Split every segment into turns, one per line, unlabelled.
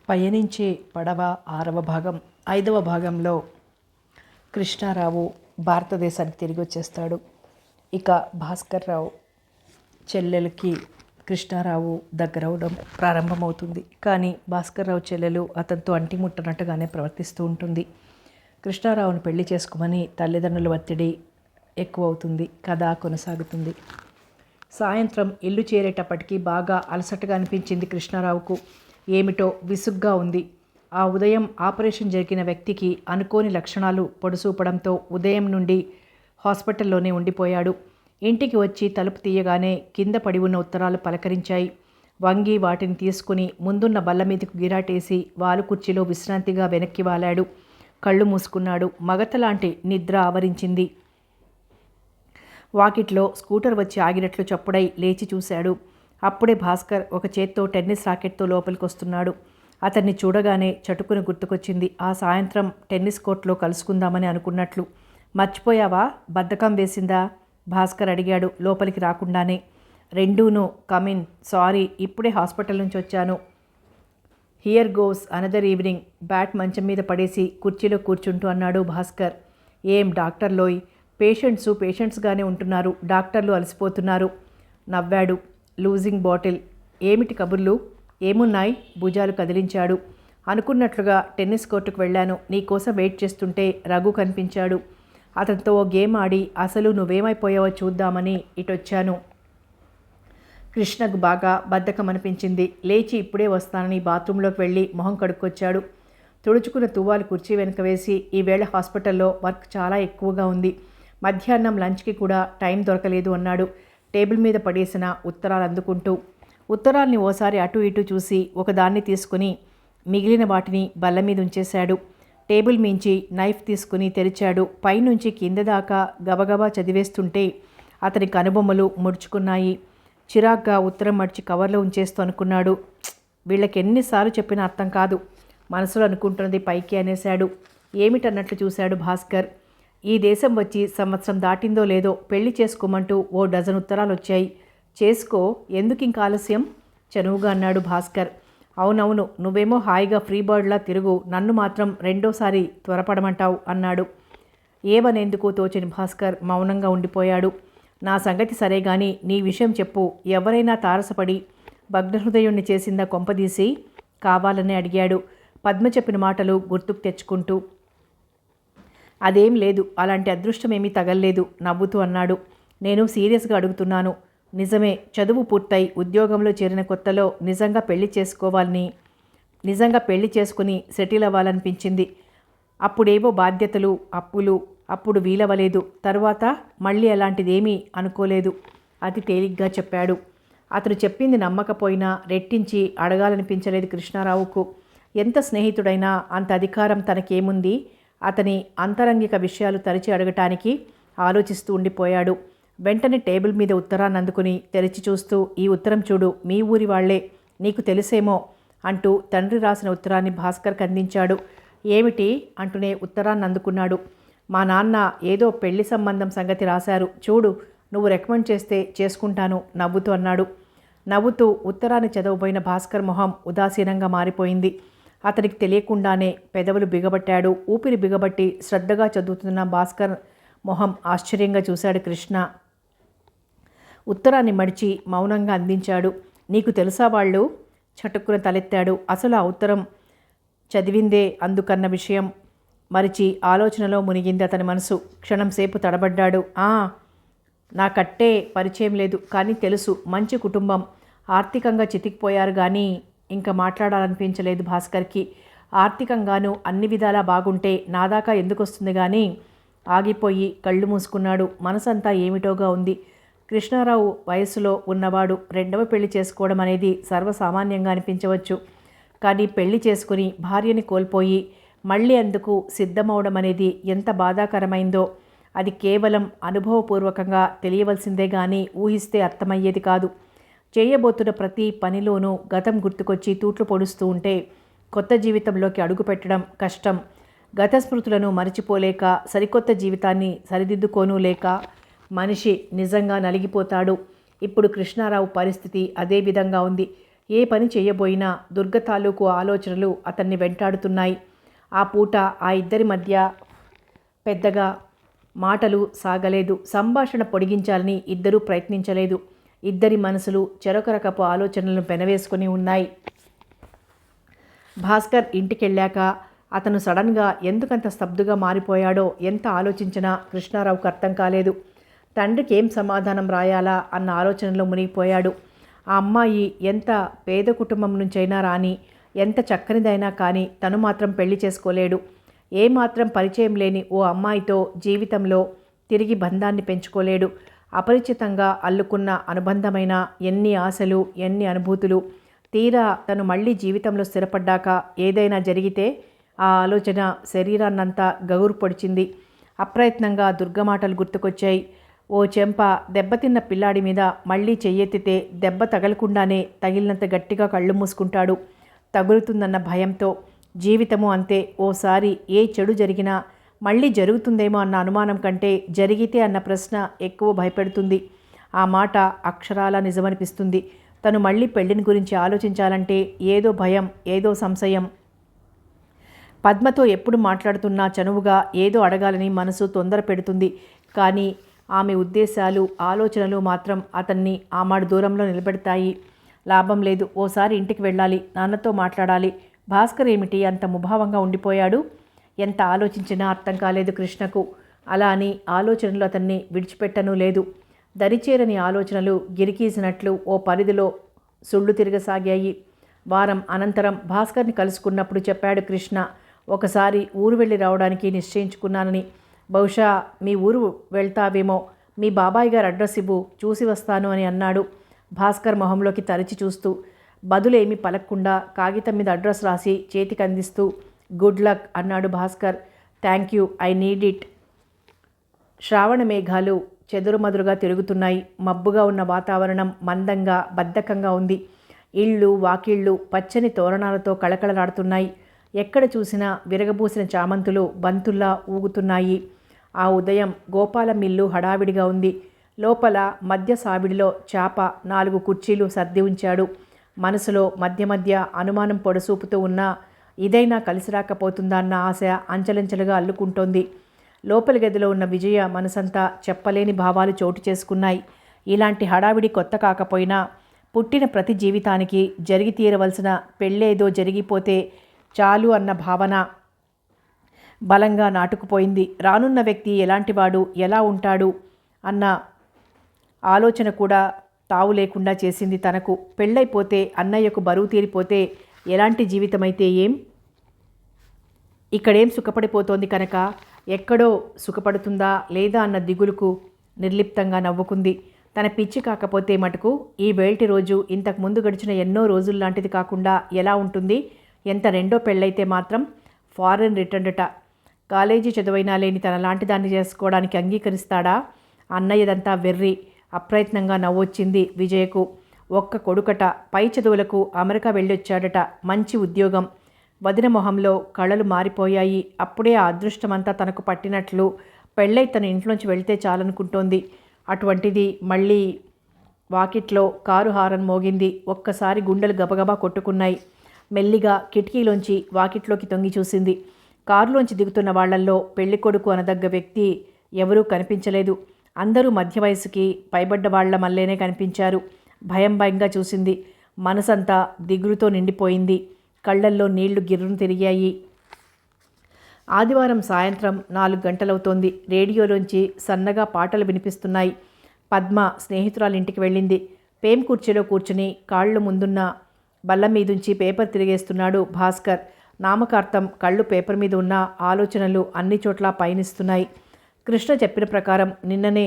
పయనించే పడవ 6వ భాగం. 5వ భాగంలో కృష్ణారావు భారతదేశానికి తిరిగి వచ్చేస్తాడు. ఇక భాస్కర్ రావు చెల్లెలకి కృష్ణారావు దగ్గరవడం ప్రారంభమవుతుంది. కానీ భాస్కర్ రావు చెల్లెలు అతనితో అంటిముట్టనట్టుగానే ప్రవర్తిస్తూ ఉంటుంది. కృష్ణారావును పెళ్లి చేసుకోమని తల్లిదండ్రుల ఒత్తిడి ఎక్కువ అవుతుంది. కథ కొనసాగుతుంది. సాయంత్రం ఇల్లు చేరేటప్పటికీ బాగా అలసటగా అనిపించింది కృష్ణారావుకు. ఏమిటో విసుగ్గా ఉంది. ఆ ఉదయం ఆపరేషన్ జరిగిన వ్యక్తికి అనుకోని లక్షణాలు పొడుసూపడంతో ఉదయం నుండి హాస్పిటల్లోనే ఉండిపోయాడు. ఇంటికి వచ్చి తలుపు తీయగానే కింద పడి ఉన్న ఉత్తరాలు పలకరించాయి. వంగి వాటిని తీసుకుని ముందున్న బల్ల మీదకు గిరాటేసి వాలు కుర్చీలో విశ్రాంతిగా వెనక్కి వాలాడు. కళ్ళు మూసుకున్నాడు. మగతలాంటి నిద్ర ఆవరించింది. వాకిట్లో స్కూటర్ వచ్చి ఆగినట్లు చప్పుడై లేచి చూశాడు. అప్పుడే భాస్కర్ ఒక చేత్తో టెన్నిస్ రాకెట్తో లోపలికి వస్తున్నాడు. అతన్ని చూడగానే చటుకుని గుర్తుకొచ్చింది. ఆ సాయంత్రం టెన్నిస్ కోర్టులో కలుసుకుందామని అనుకున్నట్లు. మర్చిపోయావా? బద్ధకం వేసిందా? భాస్కర్ అడిగాడు లోపలికి రాకుండానే. రెండూను. కమిన్. సారీ, ఇప్పుడే హాస్పిటల్ నుంచి వచ్చాను. Here goes another evening. Bat మంచం మీద పడేసి కుర్చీలో కూర్చుంటూ అన్నాడు భాస్కర్. ఏం డాక్టర్లోయ్, పేషెంట్స్గానే ఉంటున్నారు, డాక్టర్లు అలసిపోతున్నారు. నవ్వాడు. Losing bottle. ఏమిటి కబుర్లు? ఏమున్నాయి? భుజాలు కదిలించాడు. అనుకున్నట్లుగా టెన్నిస్ కోర్టుకు వెళ్ళాను. నీకోసం వెయిట్ చేస్తుంటే రఘు కనిపించాడు. అతనితో ఓ గేమ్ ఆడి అసలు నువ్వేమైపోయావో చూద్దామని ఇటొచ్చాను. కృష్ణకు బాగా బద్ధకం అనిపించింది. లేచి ఇప్పుడే వస్తానని బాత్రూంలోకి వెళ్ళి మొహం కడుక్కొచ్చాడు. తుడుచుకున్న తువ్వాలు కుర్చీ వెనుక వేసి ఈవేళ హాస్పిటల్లో వర్క్ చాలా ఎక్కువగా ఉంది. మధ్యాహ్నం లంచ్కి కూడా టైం దొరకలేదు అన్నాడు టేబుల్ మీద పడేసిన ఉత్తరాలు అందుకుంటూ. ఉత్తరాల్ని ఓసారి అటు ఇటు చూసి ఒకదాన్ని తీసుకుని మిగిలిన వాటిని బల్ల మీద ఉంచేశాడు. టేబుల్ మించి నైఫ్ తీసుకుని తెరిచాడు. పైనుంచి కింద దాకా గబగబా చదివేస్తుంటే అతని కనుబొమ్మలు ముడుచుకున్నాయి. చిరాగ్గా ఉత్తరం మడిచి కవర్లో ఉంచేస్తూ అనుకున్నాడు. వీళ్ళకి ఎన్నిసార్లు చెప్పినా అర్థం కాదు. మనసులో అనుకుంటున్నది పైకి అనేశాడు. ఏమిటన్నట్లు చూశాడు భాస్కర్. ఈ దేశం వచ్చి సంవత్సరం దాటిందో లేదో పెళ్లి చేసుకోమంటూ ఓ డజన్ ఉత్తరాలు వచ్చాయి. చేసుకో, ఎందుకు ఇంక ఆలస్యం? చనువుగా అన్నాడు భాస్కర్. అవునవును, నువ్వేమో హాయిగా ఫ్రీ బర్డ్లా తిరుగు, నన్ను మాత్రం రెండోసారి త్వరపడమంటావు అన్నాడు. ఏమనేందుకు తోచని భాస్కర్ మౌనంగా ఉండిపోయాడు. నా సంగతి సరే గాని నీ విషయం చెప్పు. ఎవరైనా తారసపడి భగ్నహృదయుణ్ణి చేసిందా కొంపదీసి? కావాలని అడిగాడు పద్మ చెప్పిన మాటలు గుర్తుకు తెచ్చుకుంటూ. అదేం లేదు, అలాంటి అదృష్టమేమీ తగల్లేదు నవ్వుతూ అన్నాడు. నేను సీరియస్గా అడుగుతున్నాను. నిజమే, చదువు పూర్తయి ఉద్యోగంలో చేరిన కొత్తలో నిజంగా పెళ్లి చేసుకుని సెటిల్ అవ్వాలనిపించింది. అప్పుడేవో బాధ్యతలు, అప్పులు, అప్పుడు వీలవలేదు. తరువాత మళ్ళీ అలాంటిదేమీ అనుకోలేదు. అతి తేలిగ్గా చెప్పాడు. అతను చెప్పింది నమ్మకపోయినా రెట్టించి అడగాలనిపించలేదు కృష్ణారావుకు. ఎంత స్నేహితుడైనా అంత అధికారం తనకేముంది? అతని అంతరంగిక విషయాలు తరిచి అడగటానికి ఆలోచిస్తూ ఉండిపోయాడు. వెంటనే టేబుల్ మీద ఉత్తరాన్ని అందుకుని తెరిచి చూస్తూ, ఈ ఉత్తరం చూడు, మీ ఊరి వాళ్లే, నీకు తెలిసేమో అంటూ తండ్రి రాసిన ఉత్తరాన్ని భాస్కర్కి అందించాడు. ఏమిటి అంటూనే ఉత్తరాన్ని అందుకున్నాడు. మా నాన్న ఏదో పెళ్లి సంబంధం సంగతి రాశారు, చూడు, నువ్వు రికమెండ్ చేస్తే చేసుకుంటాను నవ్వుతూ అన్నాడు. నవ్వుతూ ఉత్తరాన్ని చదవబోయిన భాస్కర్ మొహం ఉదాసీనంగా మారిపోయింది. అతనికి తెలియకుండానే పెదవులు బిగబట్టాడు. ఊపిరి బిగబట్టి శ్రద్ధగా చదువుతున్న భాస్కర్ మొహం ఆశ్చర్యంగా చూశాడు కృష్ణ. ఉత్తరాన్ని మడిచి మౌనంగా అందించాడు. నీకు తెలుసా వాళ్ళు? చటుక్కున తలెత్తాడు. అసలు ఆ ఉత్తరం చదివిందే అందుకన్న విషయం మరిచి ఆలోచనలో మునిగింది అతని మనసు. క్షణం సేపు తడబడ్డాడు. నాకట్టే పరిచయం లేదు, కానీ తెలుసు. మంచి కుటుంబం. ఆర్థికంగా చితికిపోయారు కానీ ఇంకా మాట్లాడాలనిపించలేదు భాస్కర్కి. ఆర్థికంగానూ అన్ని విధాలా బాగుంటే నా దాకా ఎందుకు వస్తుంది కానీ ఆగిపోయి కళ్ళు మూసుకున్నాడు. మనసంతా ఏమిటోగా ఉంది. కృష్ణారావు వయసులో ఉన్నవాడు. రెండవ పెళ్లి చేసుకోవడం అనేది సర్వసామాన్యంగా అనిపించవచ్చు. కానీ పెళ్లి చేసుకుని భార్యని కోల్పోయి మళ్ళీ అందుకు సిద్ధమవడం అనేది ఎంత బాధాకరమైందో అది కేవలం అనుభవపూర్వకంగా తెలియవలసిందే కానీ ఊహిస్తే అర్థమయ్యేది కాదు. చేయబోతున్న ప్రతి పనిలోనూ గతం గుర్తుకొచ్చి తూట్లు పొడుస్తూ ఉంటే కొత్త జీవితంలోకి అడుగుపెట్టడం కష్టం. గత స్మృతులను మరచిపోలేక సరికొత్త జీవితాన్ని సరిదిద్దుకోనూ లేక మనిషి నిజంగా నలిగిపోతాడు. ఇప్పుడు కృష్ణారావు పరిస్థితి అదే విధంగా ఉంది. ఏ పని చేయబోయినా దుర్గ తాలూకు ఆలోచనలు అతన్ని వెంటాడుతున్నాయి. ఆ పూట ఆ ఇద్దరి మధ్య పెద్దగా మాటలు సాగలేదు. సంభాషణ పొడిగించాలని ఇద్దరూ ప్రయత్నించలేదు. ఇద్దరి మనసులు చెరొక రకపు ఆలోచనలను పెనవేసుకుని ఉన్నాయి. భాస్కర్ ఇంటికెళ్ళాక అతను సడన్గా ఎందుకంత స్తబ్దుగా మారిపోయాడో ఎంత ఆలోచించినా కృష్ణారావుకు అర్థం కాలేదు. తండ్రికి ఏం సమాధానం రాయాలా అన్న ఆలోచనలో మునిగిపోయాడు. ఆ అమ్మాయి ఎంత పేద కుటుంబం నుంచైనా రాని, ఎంత చక్కనిదైనా కానీ తను మాత్రం పెళ్లి చేసుకోలేడు. ఏమాత్రం పరిచయం లేని ఓ అమ్మాయితో జీవితంలో తిరిగి బంధాన్ని పెంచుకోలేడు. అపరిచితంగా అల్లుకున్న అనుబంధమైన ఎన్ని ఆశలు, ఎన్ని అనుభూతులు. తీరా తను మళ్ళీ జీవితంలో స్థిరపడ్డాక ఏదైనా జరిగితే ఆ ఆలోచన శరీరాన్నంతా గగురు పొడిచింది. అప్రయత్నంగా దుర్గమాటలు గుర్తుకొచ్చాయి. ఓ చెంప దెబ్బతిన్న పిల్లాడి మీద మళ్ళీ చెయ్యెత్తితే దెబ్బ తగలకుండానే తగిలినంత గట్టిగా కళ్ళు మూసుకుంటాడు, తగులుతుందన్న భయంతో. జీవితము అంతే, ఓసారి ఏ చెడు జరిగినా మళ్ళీ జరుగుతుందేమో అన్న అనుమానం కంటే జరిగితే అన్న ప్రశ్న ఎక్కువ భయపెడుతుంది. ఆ మాట అక్షరాలా నిజమనిపిస్తుంది. తను మళ్ళీ పెళ్లిని గురించి ఆలోచించాలంటే ఏదో భయం, ఏదో సంశయం. పద్మతో ఎప్పుడు మాట్లాడుతున్నా చనువుగా ఏదో అడగాలని మనసు తొందర పెడుతుంది. కానీ ఆమె ఉద్దేశాలు, ఆలోచనలు మాత్రం అతన్ని ఆమాడు దూరంలో నిలబెడతాయి. లాభం లేదు. ఓసారి ఇంటికి వెళ్ళాలి, నాన్నతో మాట్లాడాలి. భాస్కర్ ఏమిటి అంత ముభావంగా ఉండిపోయాడు? ఎంత ఆలోచించినా అర్థం కాలేదు కృష్ణకు. అలా అని ఆలోచనలు అతన్ని విడిచిపెట్టనూ లేదు. దరిచేరని ఆలోచనలు గిరికీసినట్లు ఓ పరిధిలో సుళ్ళు తిరగసాగాయి. వారం అనంతరం భాస్కర్ని కలుసుకున్నప్పుడు చెప్పాడు కృష్ణ, ఒకసారి ఊరు వెళ్ళి రావడానికి నిశ్చయించుకున్నానని. బహుశా మీ ఊరు వెళ్తావేమో, మీ బాబాయ్ గారు అడ్రస్ ఇవ్వు, చూసి వస్తాను అని అన్నాడు భాస్కర్ మొహంలోకి తరిచి చూస్తూ. బదులేమీ పలక్కుండా కాగితం మీద అడ్రస్ రాసి చేతికి అందిస్తూ గుడ్ లక్ అన్నాడు Bhaskar. Thank you, I need it. శ్రావణ మేఘాలు చెదురుమదురుగా తిరుగుతున్నాయి. మబ్బుగా ఉన్న వాతావరణం మందంగా, బద్ధకంగా ఉంది. ఇళ్ళు, వాకిళ్ళు పచ్చని తోరణాలతో కళకళలాడుతున్నాయి. ఎక్కడ చూసినా విరగబూసిన చామంతులు బంతుల్లా ఊగుతున్నాయి. ఆ ఉదయం గోపాలం ఇల్లు హడావిడిగా ఉంది. లోపల మధ్య సావిడిలో చాప 4 కుర్చీలు సర్ది ఉంచాడు. మనసులో మధ్య మధ్య అనుమానం పొడసూపుతూ ఉన్నా ఇదైనా కలిసి రాకపోతుందా అన్న ఆశ అంచెలంచెలుగా అల్లుకుంటోంది. లోపలి గదిలో ఉన్న విజయ మనసంతా చెప్పలేని భావాలు చోటు చేసుకున్నాయి. ఇలాంటి హడావిడి కొత్త కాకపోయినా పుట్టిన ప్రతి జీవితానికి జరిగి తీరవలసిన పెళ్ళేదో జరిగిపోతే చాలు అన్న భావన బలంగా నాటుకుపోయింది. రానున్న వ్యక్తి ఎలాంటివాడు, ఎలా ఉంటాడు అన్న ఆలోచన కూడా తావు లేకుండా చేసింది తనకు. పెళ్ళైపోతే, అన్నయ్యకు బరువు తీరిపోతే ఎలాంటి జీవితమైతే ఏం? ఇక్కడేం సుఖపడిపోతోంది కనుక ఎక్కడో సుఖపడుతుందా లేదా అన్న దిగులుకు నిర్లిప్తంగా నవ్వుకుంది. తన పిచ్చి కాకపోతే మటుకు ఈ వేల్టి రోజు ఇంతకు ముందు గడిచిన ఎన్నో రోజుల్లాంటిది కాకుండా ఎలా ఉంటుంది? ఎంత రెండో పెళ్ళైతే మాత్రం ఫారెన్ రిటర్న్డట. కాలేజీ చదువైనా లేని తనలాంటి దాన్ని చేసుకోవడానికి అంగీకరిస్తాడా? అన్నయ్యదంతా వెర్రి. అప్రయత్నంగా నవ్వొచ్చింది విజయకు. ఒక్క కొడుకట, పై చదువులకు అమెరికా వెళ్ళొచ్చాడట, మంచి ఉద్యోగం. వదిన మొహంలో కళలు మారిపోయాయి. అప్పుడే ఆ అదృష్టమంతా తనకు పట్టినట్లు పెళ్ళై తన ఇంట్లోంచి వెళ్తే చాలనుకుంటోంది. అటువంటిది మళ్ళీ వాకిట్లో కారు హారన్ మోగింది. ఒక్కసారి గుండెలు గబగబా కొట్టుకున్నాయి. మెల్లిగా కిటికీలోంచి వాకిట్లోకి తొంగి చూసింది. కారులోంచి దిగుతున్న వాళ్లల్లో పెళ్ళికొడుకు అనదగ్గ వ్యక్తి ఎవరూ కనిపించలేదు. అందరూ మధ్య వయసుకి పైబడ్డ వాళ్ల మల్లేనే కనిపించారు. భయం భయంగా చూసింది. మనసంతా దిగులుతో నిండిపోయింది. కళ్ళల్లో నీళ్లు గిర్రును తిరిగాయి. ఆదివారం సాయంత్రం 4 గంటలవుతోంది. రేడియోలోంచి సన్నగా పాటలు వినిపిస్తున్నాయి. పద్మ స్నేహితురాలింటికి వెళ్ళింది. పేం కుర్చీలో కూర్చుని కాళ్ళు ముందున్న బల్ల మీదుంచి పేపర్ తిరిగేస్తున్నాడు భాస్కర్. నామకార్థం కళ్ళు పేపర్ మీద ఉన్న ఆలోచనలు అన్ని చోట్ల పయనిస్తున్నాయి. కృష్ణ చెప్పిన ప్రకారం నిన్ననే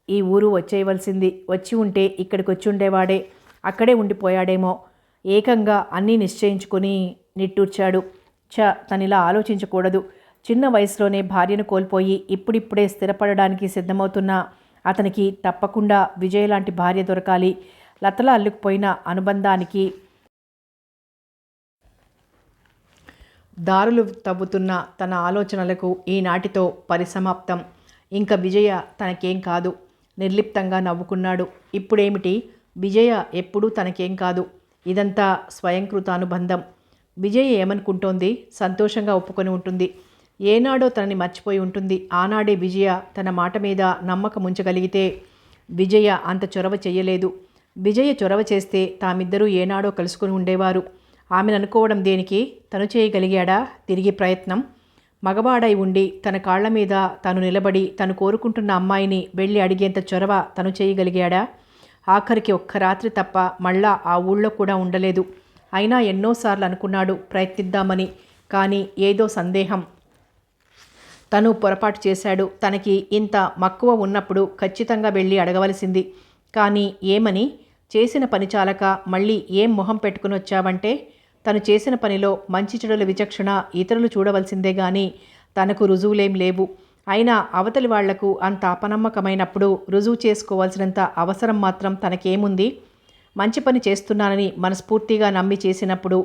ఈ ఊరు వచ్చేయవలసింది. వచ్చి ఉంటే ఇక్కడికి వచ్చి ఉండేవాడే. అక్కడే ఉండిపోయాడేమో. ఏకంగా అన్నీ నిశ్చయించుకొని నిట్టూర్చాడు. తనిలా ఆలోచించకూడదు. చిన్న వయసులోనే భార్యను కోల్పోయి ఇప్పుడిప్పుడే స్థిరపడడానికి సిద్ధమవుతున్న అతనికి తప్పకుండా విజయ్ లాంటి భార్య దొరకాలి. లతలా అల్లుకుపోయిన అనుబంధానికి దారులు తవ్వుతున్న తన ఆలోచనలకు ఈనాటితో పరిసమాప్తం. ఇంక విజయ తనకేం కాదు. నిర్లిప్తంగా నవ్వుకున్నాడు. ఇప్పుడేమిటి? విజయ ఎప్పుడూ తనకేం కాదు. ఇదంతా స్వయంకృతానుబంధం. విజయ ఏమనుకుంటోంది? సంతోషంగా ఒప్పుకొని ఉంటుంది. ఏనాడో తనని మర్చిపోయి ఉంటుంది. ఆనాడే విజయ తన మాట మీద నమ్మకం ఉంచగలిగితే విజయ అంత చొరవ చెయ్యలేదు. విజయ చొరవ చేస్తే తామిద్దరూ ఏనాడో కలుసుకుని ఉండేవారు. ఆమెను అనుకోవడం దేనికి? తను చేయగలిగాడా తిరిగి ప్రయత్నం? మగవాడై ఉండి తన కాళ్ల మీద తను నిలబడి తను కోరుకుంటున్న అమ్మాయిని వెళ్ళి అడిగేంత చొరవ తను చేయగలిగాడా? ఆఖరికి ఒక్క రాత్రి తప్ప మళ్ళా ఆ ఊళ్ళో కూడా ఉండలేదు. అయినా ఎన్నోసార్లు అనుకున్నాడు ప్రయత్నిద్దామని. కానీ ఏదో సందేహం. తను పొరపాటు చేశాడు. తనకి ఇంత మక్కువ ఉన్నప్పుడు ఖచ్చితంగా వెళ్ళి అడగవలసింది. కానీ ఏమని? చేసిన పని చాలక మళ్ళీ ఏం మొహం పెట్టుకుని వచ్చావంటే తను చేసిన పనిలో మంచి చెడుల విచక్షణ ఇతరులు చూడవలసిందే గాని తనకు రుజువులేం లేవు. అయినా అవతలి వాళ్లకు అంత అపనమ్మకమైనప్పుడు రుజువు చేసుకోవాల్సినంత అవసరం మాత్రం తనకేముంది? మంచి పని చేస్తున్నానని మనస్ఫూర్తిగా నమ్మి చేసినప్పుడు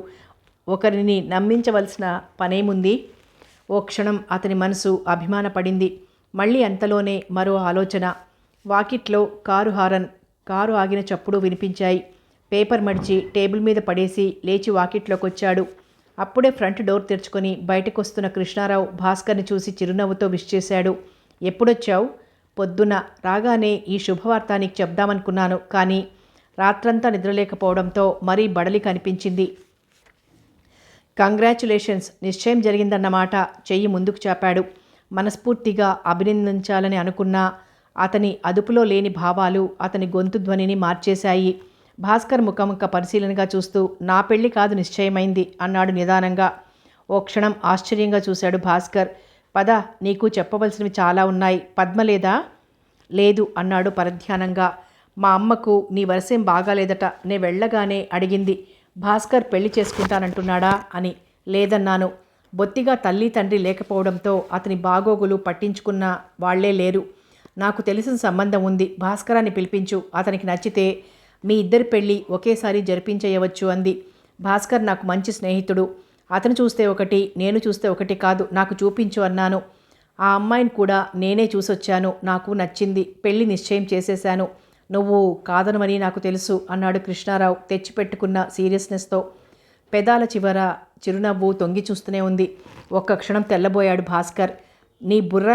ఒకరిని నమ్మించవలసిన పనేముంది? ఓ క్షణం అతని మనసు అభిమానపడింది. మళ్ళీ అంతలోనే మరో ఆలోచన. వాకిట్లో కారు ఆగిన చప్పుడు వినిపించాయి. పేపర్ మడిచి టేబుల్ మీద పడేసి లేచి వాకిట్లోకొచ్చాడు. అప్పుడే ఫ్రంట్ డోర్ తెరుచుకొని బయటకొస్తున్న కృష్ణారావు భాస్కర్ని చూసి చిరునవ్వుతో విష్ చేశాడు. ఎప్పుడొచ్చావు? పొద్దున రాగానే ఈ శుభవార్త నీకు చెప్దామనుకున్నాను. కానీ రాత్రంతా నిద్రలేకపోవడంతో మరీ బడలి కనిపించింది. కంగ్రాచ్యులేషన్స్, నిశ్చయం జరిగిందన్నమాట. చెయ్యి ముందుకు చాపాడు. మనస్ఫూర్తిగా అభినందించాలని అనుకున్నా అతని అదుపులో లేని భావాలు అతని గొంతు ధ్వనిని మార్చేశాయి. భాస్కర్ ముఖముఖ పరిశీలనగా చూస్తూ నా పెళ్లి కాదు నిశ్చయమైంది అన్నాడు నిదానంగా. ఓ క్షణం ఆశ్చర్యంగా చూశాడు భాస్కర్. పద, నీకు చెప్పవలసినవి చాలా ఉన్నాయి. పద్మ లేదా? లేదు అన్నాడు పరధ్యానంగా. మా అమ్మకు నీ వరసేం బాగాలేదట. నే వెళ్ళగానే అడిగింది, భాస్కర్ పెళ్లి చేసుకుంటానంటున్నాడా అని. లేదన్నాను. బొత్తిగా తల్లి తండ్రి లేకపోవడంతో అతని బాగోగులు పట్టించుకున్న వాళ్లే లేరు. నాకు తెలిసిన సంబంధం ఉంది, భాస్కరాన్ని పిలిపించు. అతనికి నచ్చితే మీ ఇద్దరి పెళ్ళి ఒకేసారి జరిపించేయవచ్చు అంది. భాస్కర్ నాకు మంచి స్నేహితుడు. అతను చూస్తే ఒకటి, నేను చూస్తే ఒకటి కాదు. నాకు చూపించు అన్నాను. ఆ అమ్మాయిని కూడా నేనే చూసొచ్చాను. నాకు నచ్చింది. పెళ్లి నిశ్చయం చేసేశాను. నువ్వు కాదనమని నాకు తెలుసు అన్నాడు కృష్ణారావు తెచ్చిపెట్టుకున్న సీరియస్నెస్తో. పెదాల చివర చిరునవ్వు తొంగి చూస్తూనే ఉంది. ఒక్క క్షణం తెల్లబోయాడు భాస్కర్. నీ బుర్ర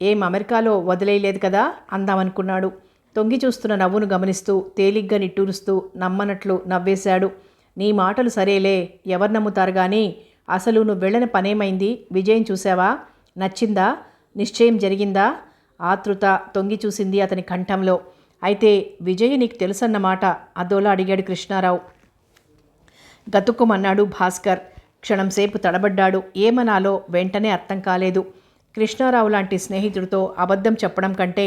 ఏం అమెరికాలో వదిలేయలేదు కదా అందామనుకున్నాడు. తొంగి చూస్తున్న నవ్వును గమనిస్తూ తేలిగ్గా నిట్టూరుస్తూ నమ్మనట్లు నవ్వేశాడు. నీ మాటలు సరేలే, ఎవరు నమ్ముతారు కానీ అసలు నువ్వు వెళ్ళని పనేమైంది? విజయం చూసావా? నచ్చిందా? నిశ్చయం జరిగిందా? ఆతృత తొంగి చూసింది అతని కంఠంలో. అయితే విజయ్ నీకు తెలుసన్నమాట అదోలా అడిగాడు కృష్ణారావు. గతుక్కుమన్నాడు భాస్కర్. క్షణంసేపు తడబడ్డాడు. ఏమనాలో వెంటనే అర్థం కాలేదు. కృష్ణారావు లాంటి స్నేహితుడితో అబద్ధం చెప్పడం కంటే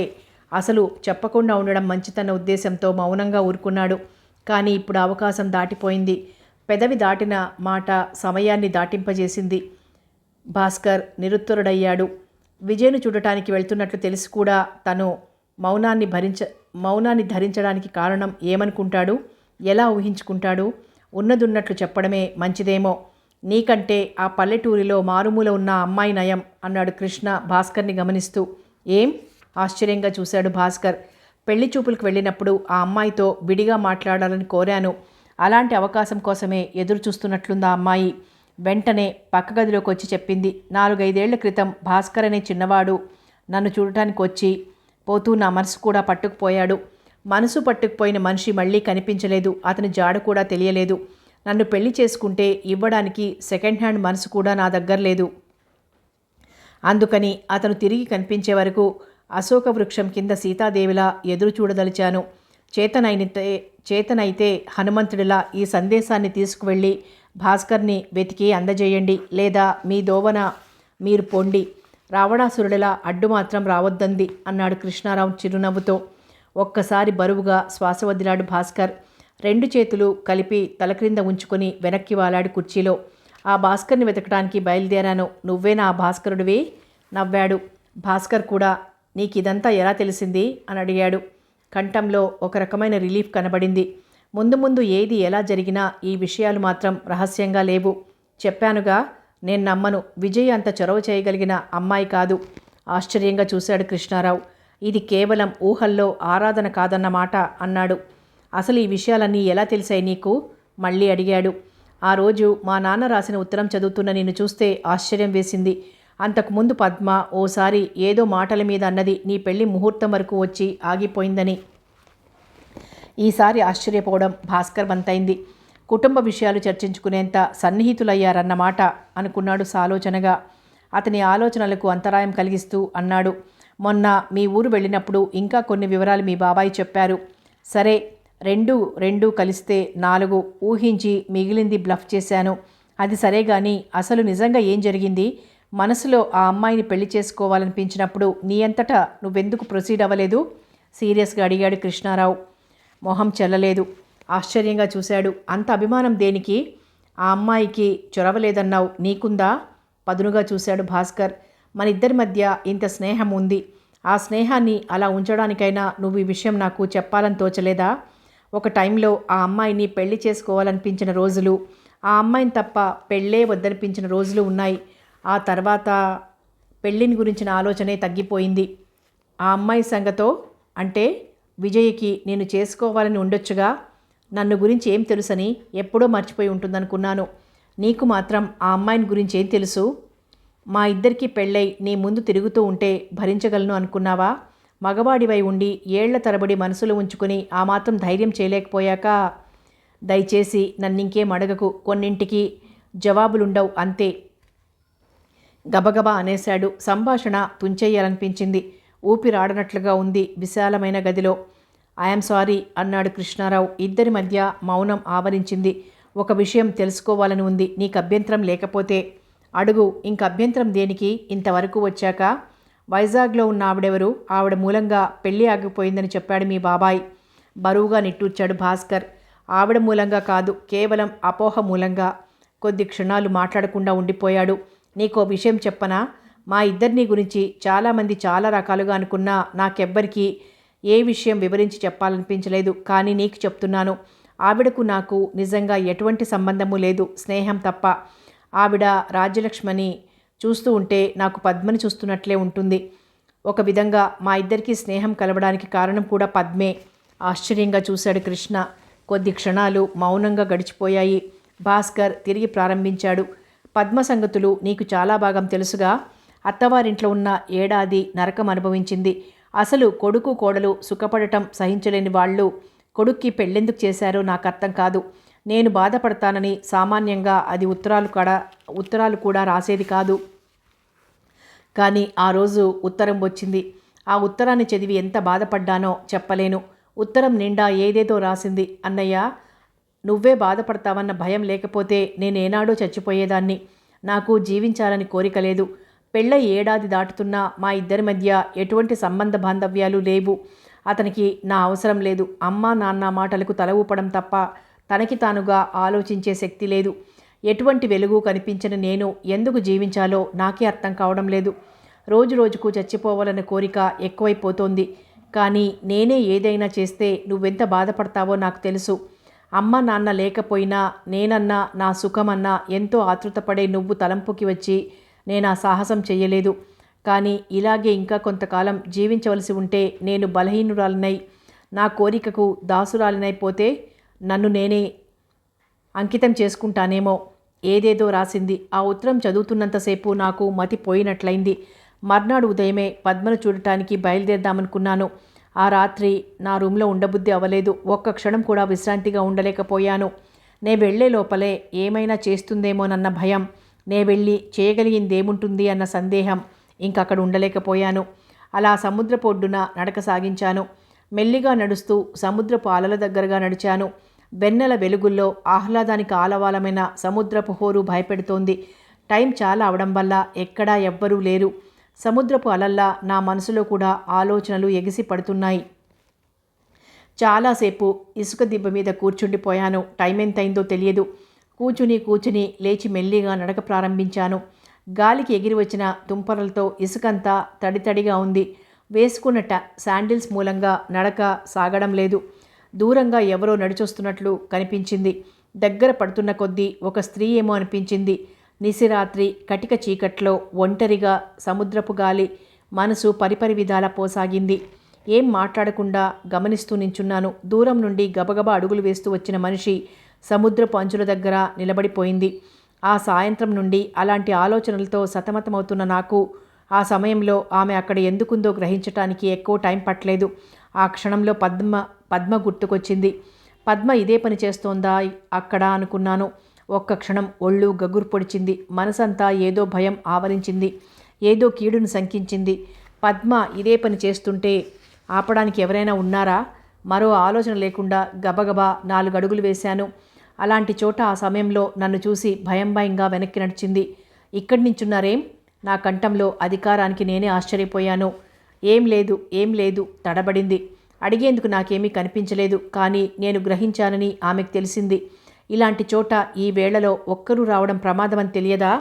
అసలు చెప్పకుండా ఉండడం మంచితన్న ఉద్దేశంతో మౌనంగా ఊరుకున్నాడు. కానీ ఇప్పుడు అవకాశం దాటిపోయింది. పెదవి దాటిన మాట సమయాన్ని దాటింపజేసింది. భాస్కర్ నిరుత్తరుడయ్యాడు. విజయ్ను చూడటానికి వెళ్తున్నట్లు తెలిసి కూడా తను మౌనాన్ని ధరించడానికి కారణం ఏమనుకుంటాడు? ఎలా ఊహించుకుంటాడు? ఉన్నదున్నట్లు చెప్పడమే మంచిదేమో. నీకంటే ఆ పల్లెటూరిలో మారుమూల ఉన్న అమ్మాయి నయం అన్నాడు కృష్ణ భాస్కర్ని గమనిస్తూ. ఏం? ఆశ్చర్యంగా చూశాడు భాస్కర్. పెళ్లి చూపులకు వెళ్ళినప్పుడు ఆ అమ్మాయితో విడిగా మాట్లాడాలని కోరాను. అలాంటి అవకాశం కోసమే ఎదురు చూస్తున్నట్లుందా అమ్మాయి. వెంటనే పక్క గదిలోకి వచ్చి చెప్పింది. 4-5 ఏళ్ల క్రితం భాస్కర్ అనే చిన్నవాడు నన్ను చూడటానికి వచ్చి పోతూ నా మనసు కూడా పట్టుకుపోయాడు. మనసు పట్టుకుపోయిన మనిషి మళ్ళీ కనిపించలేదు. అతని జాడ కూడా తెలియలేదు. నన్ను పెళ్లి చేసుకుంటే ఇవ్వడానికి సెకండ్ హ్యాండ్ మనసు కూడా నా దగ్గర లేదు. అందుకని అతను తిరిగి కనిపించే వరకు అశోక వృక్షం కింద సీతాదేవిలా ఎదురు చూడదలిచాను. చేతనైతే హనుమంతుడిలా ఈ సందేశాన్ని తీసుకువెళ్ళి భాస్కర్ని వెతికి అందజేయండి. లేదా మీ దోవన మీరు పొండి. రావణాసురుడిలా అడ్డు మాత్రం రావద్దంది అన్నాడు కృష్ణారావు చిరునవ్వుతో. ఒక్కసారి బరువుగా శ్వాస వదిలాడు భాస్కర్. 2 చేతులు కలిపి తలక్రింద ఉంచుకొని వెనక్కి వాలాడు కుర్చీలో. ఆ భాస్కర్ని వెతకడానికి బయలుదేరాను. నువ్వేనా ఆ భాస్కరుడివి? నవ్వాడు. భాస్కర్ కూడా నీకిదంతా ఎలా తెలిసింది అని అడిగాడు. కంఠంలో ఒక రకమైన రిలీఫ్ కనబడింది. ముందు ముందు ఏది ఎలా జరిగినా ఈ విషయాలు మాత్రం రహస్యంగా లేవు. చెప్పానుగా, నేను నమ్మను. విజయ్ అంత చొరవ చేయగలిగిన అమ్మాయి కాదు. ఆశ్చర్యంగా చూశాడు కృష్ణారావు. ఇది కేవలం ఊహల్లో ఆరాధన కాదన్నమాట అన్నాడు. అసలు ఈ విషయాలన్నీ ఎలా తెలిసాయి నీకు? మళ్ళీ అడిగాడు. ఆ రోజు మా నాన్న రాసిన ఉత్తరం చదువుతున్న నిన్ను చూస్తే ఆశ్చర్యం వేసింది. అంతకుముందు పద్మ ఓసారి ఏదో మాటల మీద అన్నది నీ పెళ్లి ముహూర్తం వరకు వచ్చి ఆగిపోయిందని. ఈసారి ఆశ్చర్యపోవడం భాస్కర్ వంతైంది. కుటుంబ విషయాలు చర్చించుకునేంత సన్నిహితులయ్యారన్నమాట అనుకున్నాడు సాలోచనగా. అతని ఆలోచనలకు అంతరాయం కలిగిస్తూ అన్నాడు. మొన్న మీ ఊరు వెళ్ళినప్పుడు ఇంకా కొన్ని వివరాలు మీ బాబాయ్ చెప్పారు. సరే, రెండు కలిస్తే 4 ఊహించి మిగిలింది బ్లఫ్ చేశాను. అది సరే గాని అసలు నిజంగా ఏం జరిగింది? మనసులో ఆ అమ్మాయిని పెళ్లి చేసుకోవాలనిపించినప్పుడు నీ అంతటా నువ్వెందుకు ప్రొసీడ్ అవ్వలేదు? సీరియస్గా అడిగాడు కృష్ణారావు. మొహం చెల్లలేదు. ఆశ్చర్యంగా చూశాడు. అంత అభిమానం దేనికి? ఆ అమ్మాయికి చొరవలేదన్నావు, నీకుందా? పదునుగా చూశాడు భాస్కర్. మన ఇద్దరి మధ్య ఇంత స్నేహం ఉంది. ఆ స్నేహాన్ని అలా ఉంచడానికైనా నువ్వు ఈ విషయం నాకు చెప్పాలని తోచలేదా? ఒక టైంలో ఆ అమ్మాయిని పెళ్లి చేసుకోవాలనిపించిన రోజులు, ఆ అమ్మాయిని తప్ప పెళ్ళే వద్దనిపించిన రోజులు ఉన్నాయి. ఆ తర్వాత పెళ్ళిని గురించిన ఆలోచనే తగ్గిపోయింది. ఆ అమ్మాయి సంగతో అంటే విజయ్కి నేను చేసుకోవాలని ఉండొచ్చుగా. నన్ను గురించి ఏం తెలుసని ఎప్పుడో మర్చిపోయి ఉంటుందనుకున్నాను. నీకు మాత్రం ఆ అమ్మాయిని గురించి ఏం తెలుసు? మా ఇద్దరికీ పెళ్ళై నీ ముందు తిరుగుతూ ఉంటే భరించగలను అనుకున్నావా? మగవాడివై ఉండి ఏళ్ల తరబడి మనసులో ఉంచుకుని ఆ మాత్రం ధైర్యం చేయలేకపోయాక దయచేసి నన్నింకేం అడగకు. కొన్నింటికి జవాబులుండవు అంతే. గబగబా అనేశాడు. సంభాషణ తుంచెయ్యాలనిపించింది. ఊపిరాడనట్లుగా ఉంది విశాలమైన గదిలో. ఐఎమ్ సారీ అన్నాడు కృష్ణారావు. ఇద్దరి మధ్య మౌనం ఆవరించింది. ఒక విషయం తెలుసుకోవాలని ఉంది. నీకు అభ్యంతరం లేకపోతే అడుగు. ఇంక అభ్యంతరం దేనికి? ఇంతవరకు వచ్చాక వైజాగ్లో ఉన్న ఆవిడెవరు? ఆవిడ మూలంగా పెళ్ళి ఆగిపోయిందని చెప్పాడు మీ బాబాయ్. బరువుగా నిట్టూర్చాడు భాస్కర్. ఆవిడ మూలంగా కాదు, కేవలం అపోహ మూలంగా. కొద్ది క్షణాలు మాట్లాడకుండా ఉండిపోయాడు. నీకో విషయం చెప్పనా? మా ఇద్దరిని గురించి చాలామంది చాలా రకాలుగా అనుకున్నా నాకెవ్వరికీ ఏ విషయం వివరించి చెప్పాలనిపించలేదు. కానీ నీకు చెప్తున్నాను. ఆవిడకు నాకు నిజంగా ఎటువంటి సంబంధము లేదు, స్నేహం తప్ప. ఆవిడ రాజ్యలక్ష్మని చూస్తూ ఉంటే నాకు పద్మని చూస్తున్నట్లే ఉంటుంది. ఒక విధంగా మా ఇద్దరికీ స్నేహం కలవడానికి కారణం కూడా పద్మే. ఆశ్చర్యంగా చూశాడు కృష్ణ. కొద్ది క్షణాలు మౌనంగా గడిచిపోయాయి. భాస్కర్ తిరిగి ప్రారంభించాడు. పద్మ సంగతులు నీకు చాలా భాగం తెలుసుగా. అత్తవారింట్లో ఉన్న ఏడాది నరకం అనుభవించింది. అసలు కొడుకు కోడలు సుఖపడటం సహించలేని వాళ్ళు కొడుక్కి పెళ్ళెందుకు చేశారో నాకు అర్థం కాదు. నేను బాధపడతానని సామాన్యంగా అది ఉత్తరాలు కూడా రాసేది కాదు. కానీ ఆ రోజు ఉత్తరం వచ్చింది. ఆ ఉత్తరాన్ని చదివి ఎంత బాధపడ్డానో చెప్పలేను. ఉత్తరం నిండా ఏదేదో రాసింది. అన్నయ్య, నువ్వే బాధపడతావన్న భయం లేకపోతే నేనేనాడో చచ్చిపోయేదాన్ని. నాకు జీవించాలని కోరిక లేదు. పెళ్ళై ఏడాది దాటుతున్నా మా ఇద్దరి మధ్య ఎటువంటి సంబంధ బాంధవ్యాలు లేవు. అతనికి నా అవసరం లేదు. అమ్మా నాన్న మాటలకు తల ఊపడం తప్ప తనకి తానుగా ఆలోచించే శక్తి లేదు. ఎటువంటి వెలుగు కనిపించని నేను ఎందుకు జీవించాలో నాకే అర్థం కావడం లేదు. రోజు రోజుకు చచ్చిపోవాలన్న కోరిక ఎక్కువైపోతోంది. కానీ నేనే ఏదైనా చేస్తే నువ్వెంత బాధపడతావో నాకు తెలుసు. అమ్మ నాన్న లేకపోయినా నేనన్నా నా సుఖమన్నా ఎంతో ఆతృతపడే నువ్వు తలంపుకి వచ్చి నేను ఆ సాహసం చెయ్యలేదు. కానీ ఇలాగే ఇంకా కొంతకాలం జీవించవలసి ఉంటే నేను బలహీనురాలినై నా కోరికకు దాసురాలినైపోతే నన్ను నేనే అంకితం చేసుకుంటానేమో. ఏదేదో రాసింది. ఆ ఉత్తరం చదువుతున్నంతసేపు నాకు మతి పోయినట్లయింది. మర్నాడు ఉదయమే పద్మను చూడటానికి బయలుదేరదామనుకున్నాను. ఆ రాత్రి నా రూమ్లో ఉండబుద్ధి అవ్వలేదు. ఒక్క క్షణం కూడా విశ్రాంతిగా ఉండలేకపోయాను. నే వెళ్లే లోపలే ఏమైనా చేస్తుందేమోనన్న భయం, నే వెళ్ళి చేయగలిగిందేముంటుంది అన్న సందేహం. ఇంకక్కడ ఉండలేకపోయాను. అలా సముద్రపు ఒడ్డున నడక సాగించాను. మెల్లిగా నడుస్తూ సముద్రపు అలల దగ్గరగా నడిచాను. వెన్నెల వెలుగుల్లో ఆహ్లాదానికి ఆలవాలమైన సముద్రపు హోరు భయపెడుతోంది. టైం చాలా అవడం వల్ల ఎక్కడా ఎవ్వరూ లేరు. సముద్రపు అలల్లా నా మనసులో కూడా ఆలోచనలు ఎగిసి పడుతున్నాయి. చాలాసేపు ఇసుక దిబ్బ మీద కూర్చుండిపోయాను. టైం ఎంతైందో తెలియదు. కూచుని లేచి మెల్లిగా నడక ప్రారంభించాను. గాలికి ఎగిరి వచ్చిన తుంపరలతో ఇసుకంతా తడితడిగా ఉంది. వేసుకున్న శాండిల్స్ మూలంగా నడక సాగడం లేదు. దూరంగా ఎవరో నడిచొస్తున్నట్లు కనిపించింది. దగ్గర పడుతున్న కొద్దీ ఒక స్త్రీ ఏమో అనిపించింది. నిశిరాత్రి కటిక చీకట్లో ఒంటరిగా సముద్రపు గాలి మనసు పరిపరి విధాల పోసాగింది. ఏం మాట్లాడకుండా గమనిస్తూ నించున్నాను. దూరం నుండి గబగబా అడుగులు వేస్తూ వచ్చిన మనిషి సముద్రపు అంచుల దగ్గర నిలబడిపోయింది. ఆ సాయంత్రం నుండి అలాంటి ఆలోచనలతో సతమతమవుతున్న నాకు ఆ సమయంలో ఆమె అక్కడ ఎందుకుందో గ్రహించటానికి ఎక్కువ టైం పట్టలేదు. ఆ క్షణంలో పద్మ గుర్తుకొచ్చింది. పద్మ ఇదే పని చేస్తోందా అక్కడ అనుకున్నాను. ఒక్క క్షణం ఒళ్ళు గగురు పొడిచింది. మనసంతా ఏదో భయం ఆవరించింది. ఏదో కీడును శంకించింది. పద్మ ఇదే పని చేస్తుంటే ఆపడానికి ఎవరైనా ఉన్నారా? మరో ఆలోచన లేకుండా గబగబా 4 అడుగులు వేశాను. అలాంటి చోట ఆ సమయంలో నన్ను చూసి భయంగా వెనక్కి నడిచింది. ఇక్కడి నుంచున్నారేం? నా కంఠంలో అధికారానికి నేనే ఆశ్చర్యపోయాను. ఏం లేదు తడబడింది. అడిగేందుకు నాకేమీ కనిపించలేదు. కానీ నేను గ్రహించానని ఆమెకు తెలిసింది. ఇలాంటి చోట ఈ వేళలో ఒక్కరూ రావడం ప్రమాదమని తెలియదా?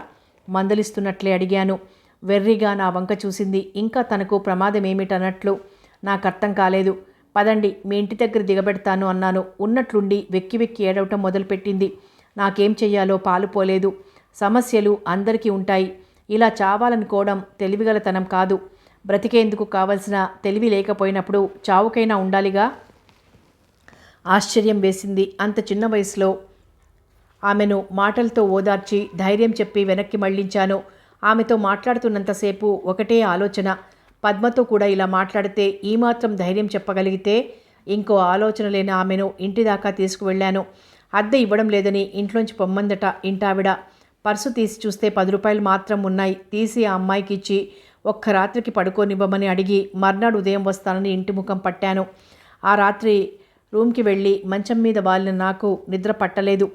మందలిస్తున్నట్లే అడిగాను. వెర్రిగా నా వంక చూసింది. ఇంకా తనకు ప్రమాదమేమిటన్నట్లు. నాకు అర్థం కాలేదు. పదండి, మీ ఇంటి దగ్గర దిగబెడతాను అన్నాను. ఉన్నట్లుండి వెక్కి ఏడవటం మొదలుపెట్టింది. నాకేం చెయ్యాలో పాలుపోలేదు. సమస్యలు అందరికీ ఉంటాయి. ఇలా చావాలనుకోవడం తెలివిగలతనం కాదు. బ్రతికేందుకు కావలసిన తెలివి లేకపోయినప్పుడు చావుకైనా ఉండాలిగా. ఆశ్చర్యం వేసింది. అంత చిన్న వయసులో ఆమెను మాటలతో ఓదార్చి ధైర్యం చెప్పి వెనక్కి మళ్లించాను. ఆమెతో మాట్లాడుతున్నంతసేపు ఒకటే ఆలోచన. పద్మతో కూడా ఇలా మాట్లాడితే ఈ మాత్రం ధైర్యం చెప్పగలిగితే. ఇంకో ఆలోచన లేని ఆమెను ఇంటి దాకా తీసుకువెళ్ళాను. అద్దె ఇవ్వడం లేదని ఇంట్లోంచి పొమ్మందట ఇంటావిడ. పర్సు తీసి చూస్తే 10 రూపాయలు మాత్రం ఉన్నాయి. తీసి ఆ అమ్మాయికి ఇచ్చి ఒక్క రాత్రికి పడుకోనివ్వమని అడిగి మర్నాడు ఉదయం వస్తానని ఇంటి ముఖం పట్టాను. ఆ రాత్రి రూమ్కి వెళ్ళి మంచం మీద వాలిన నాకు నిద్ర పట్టలేదు.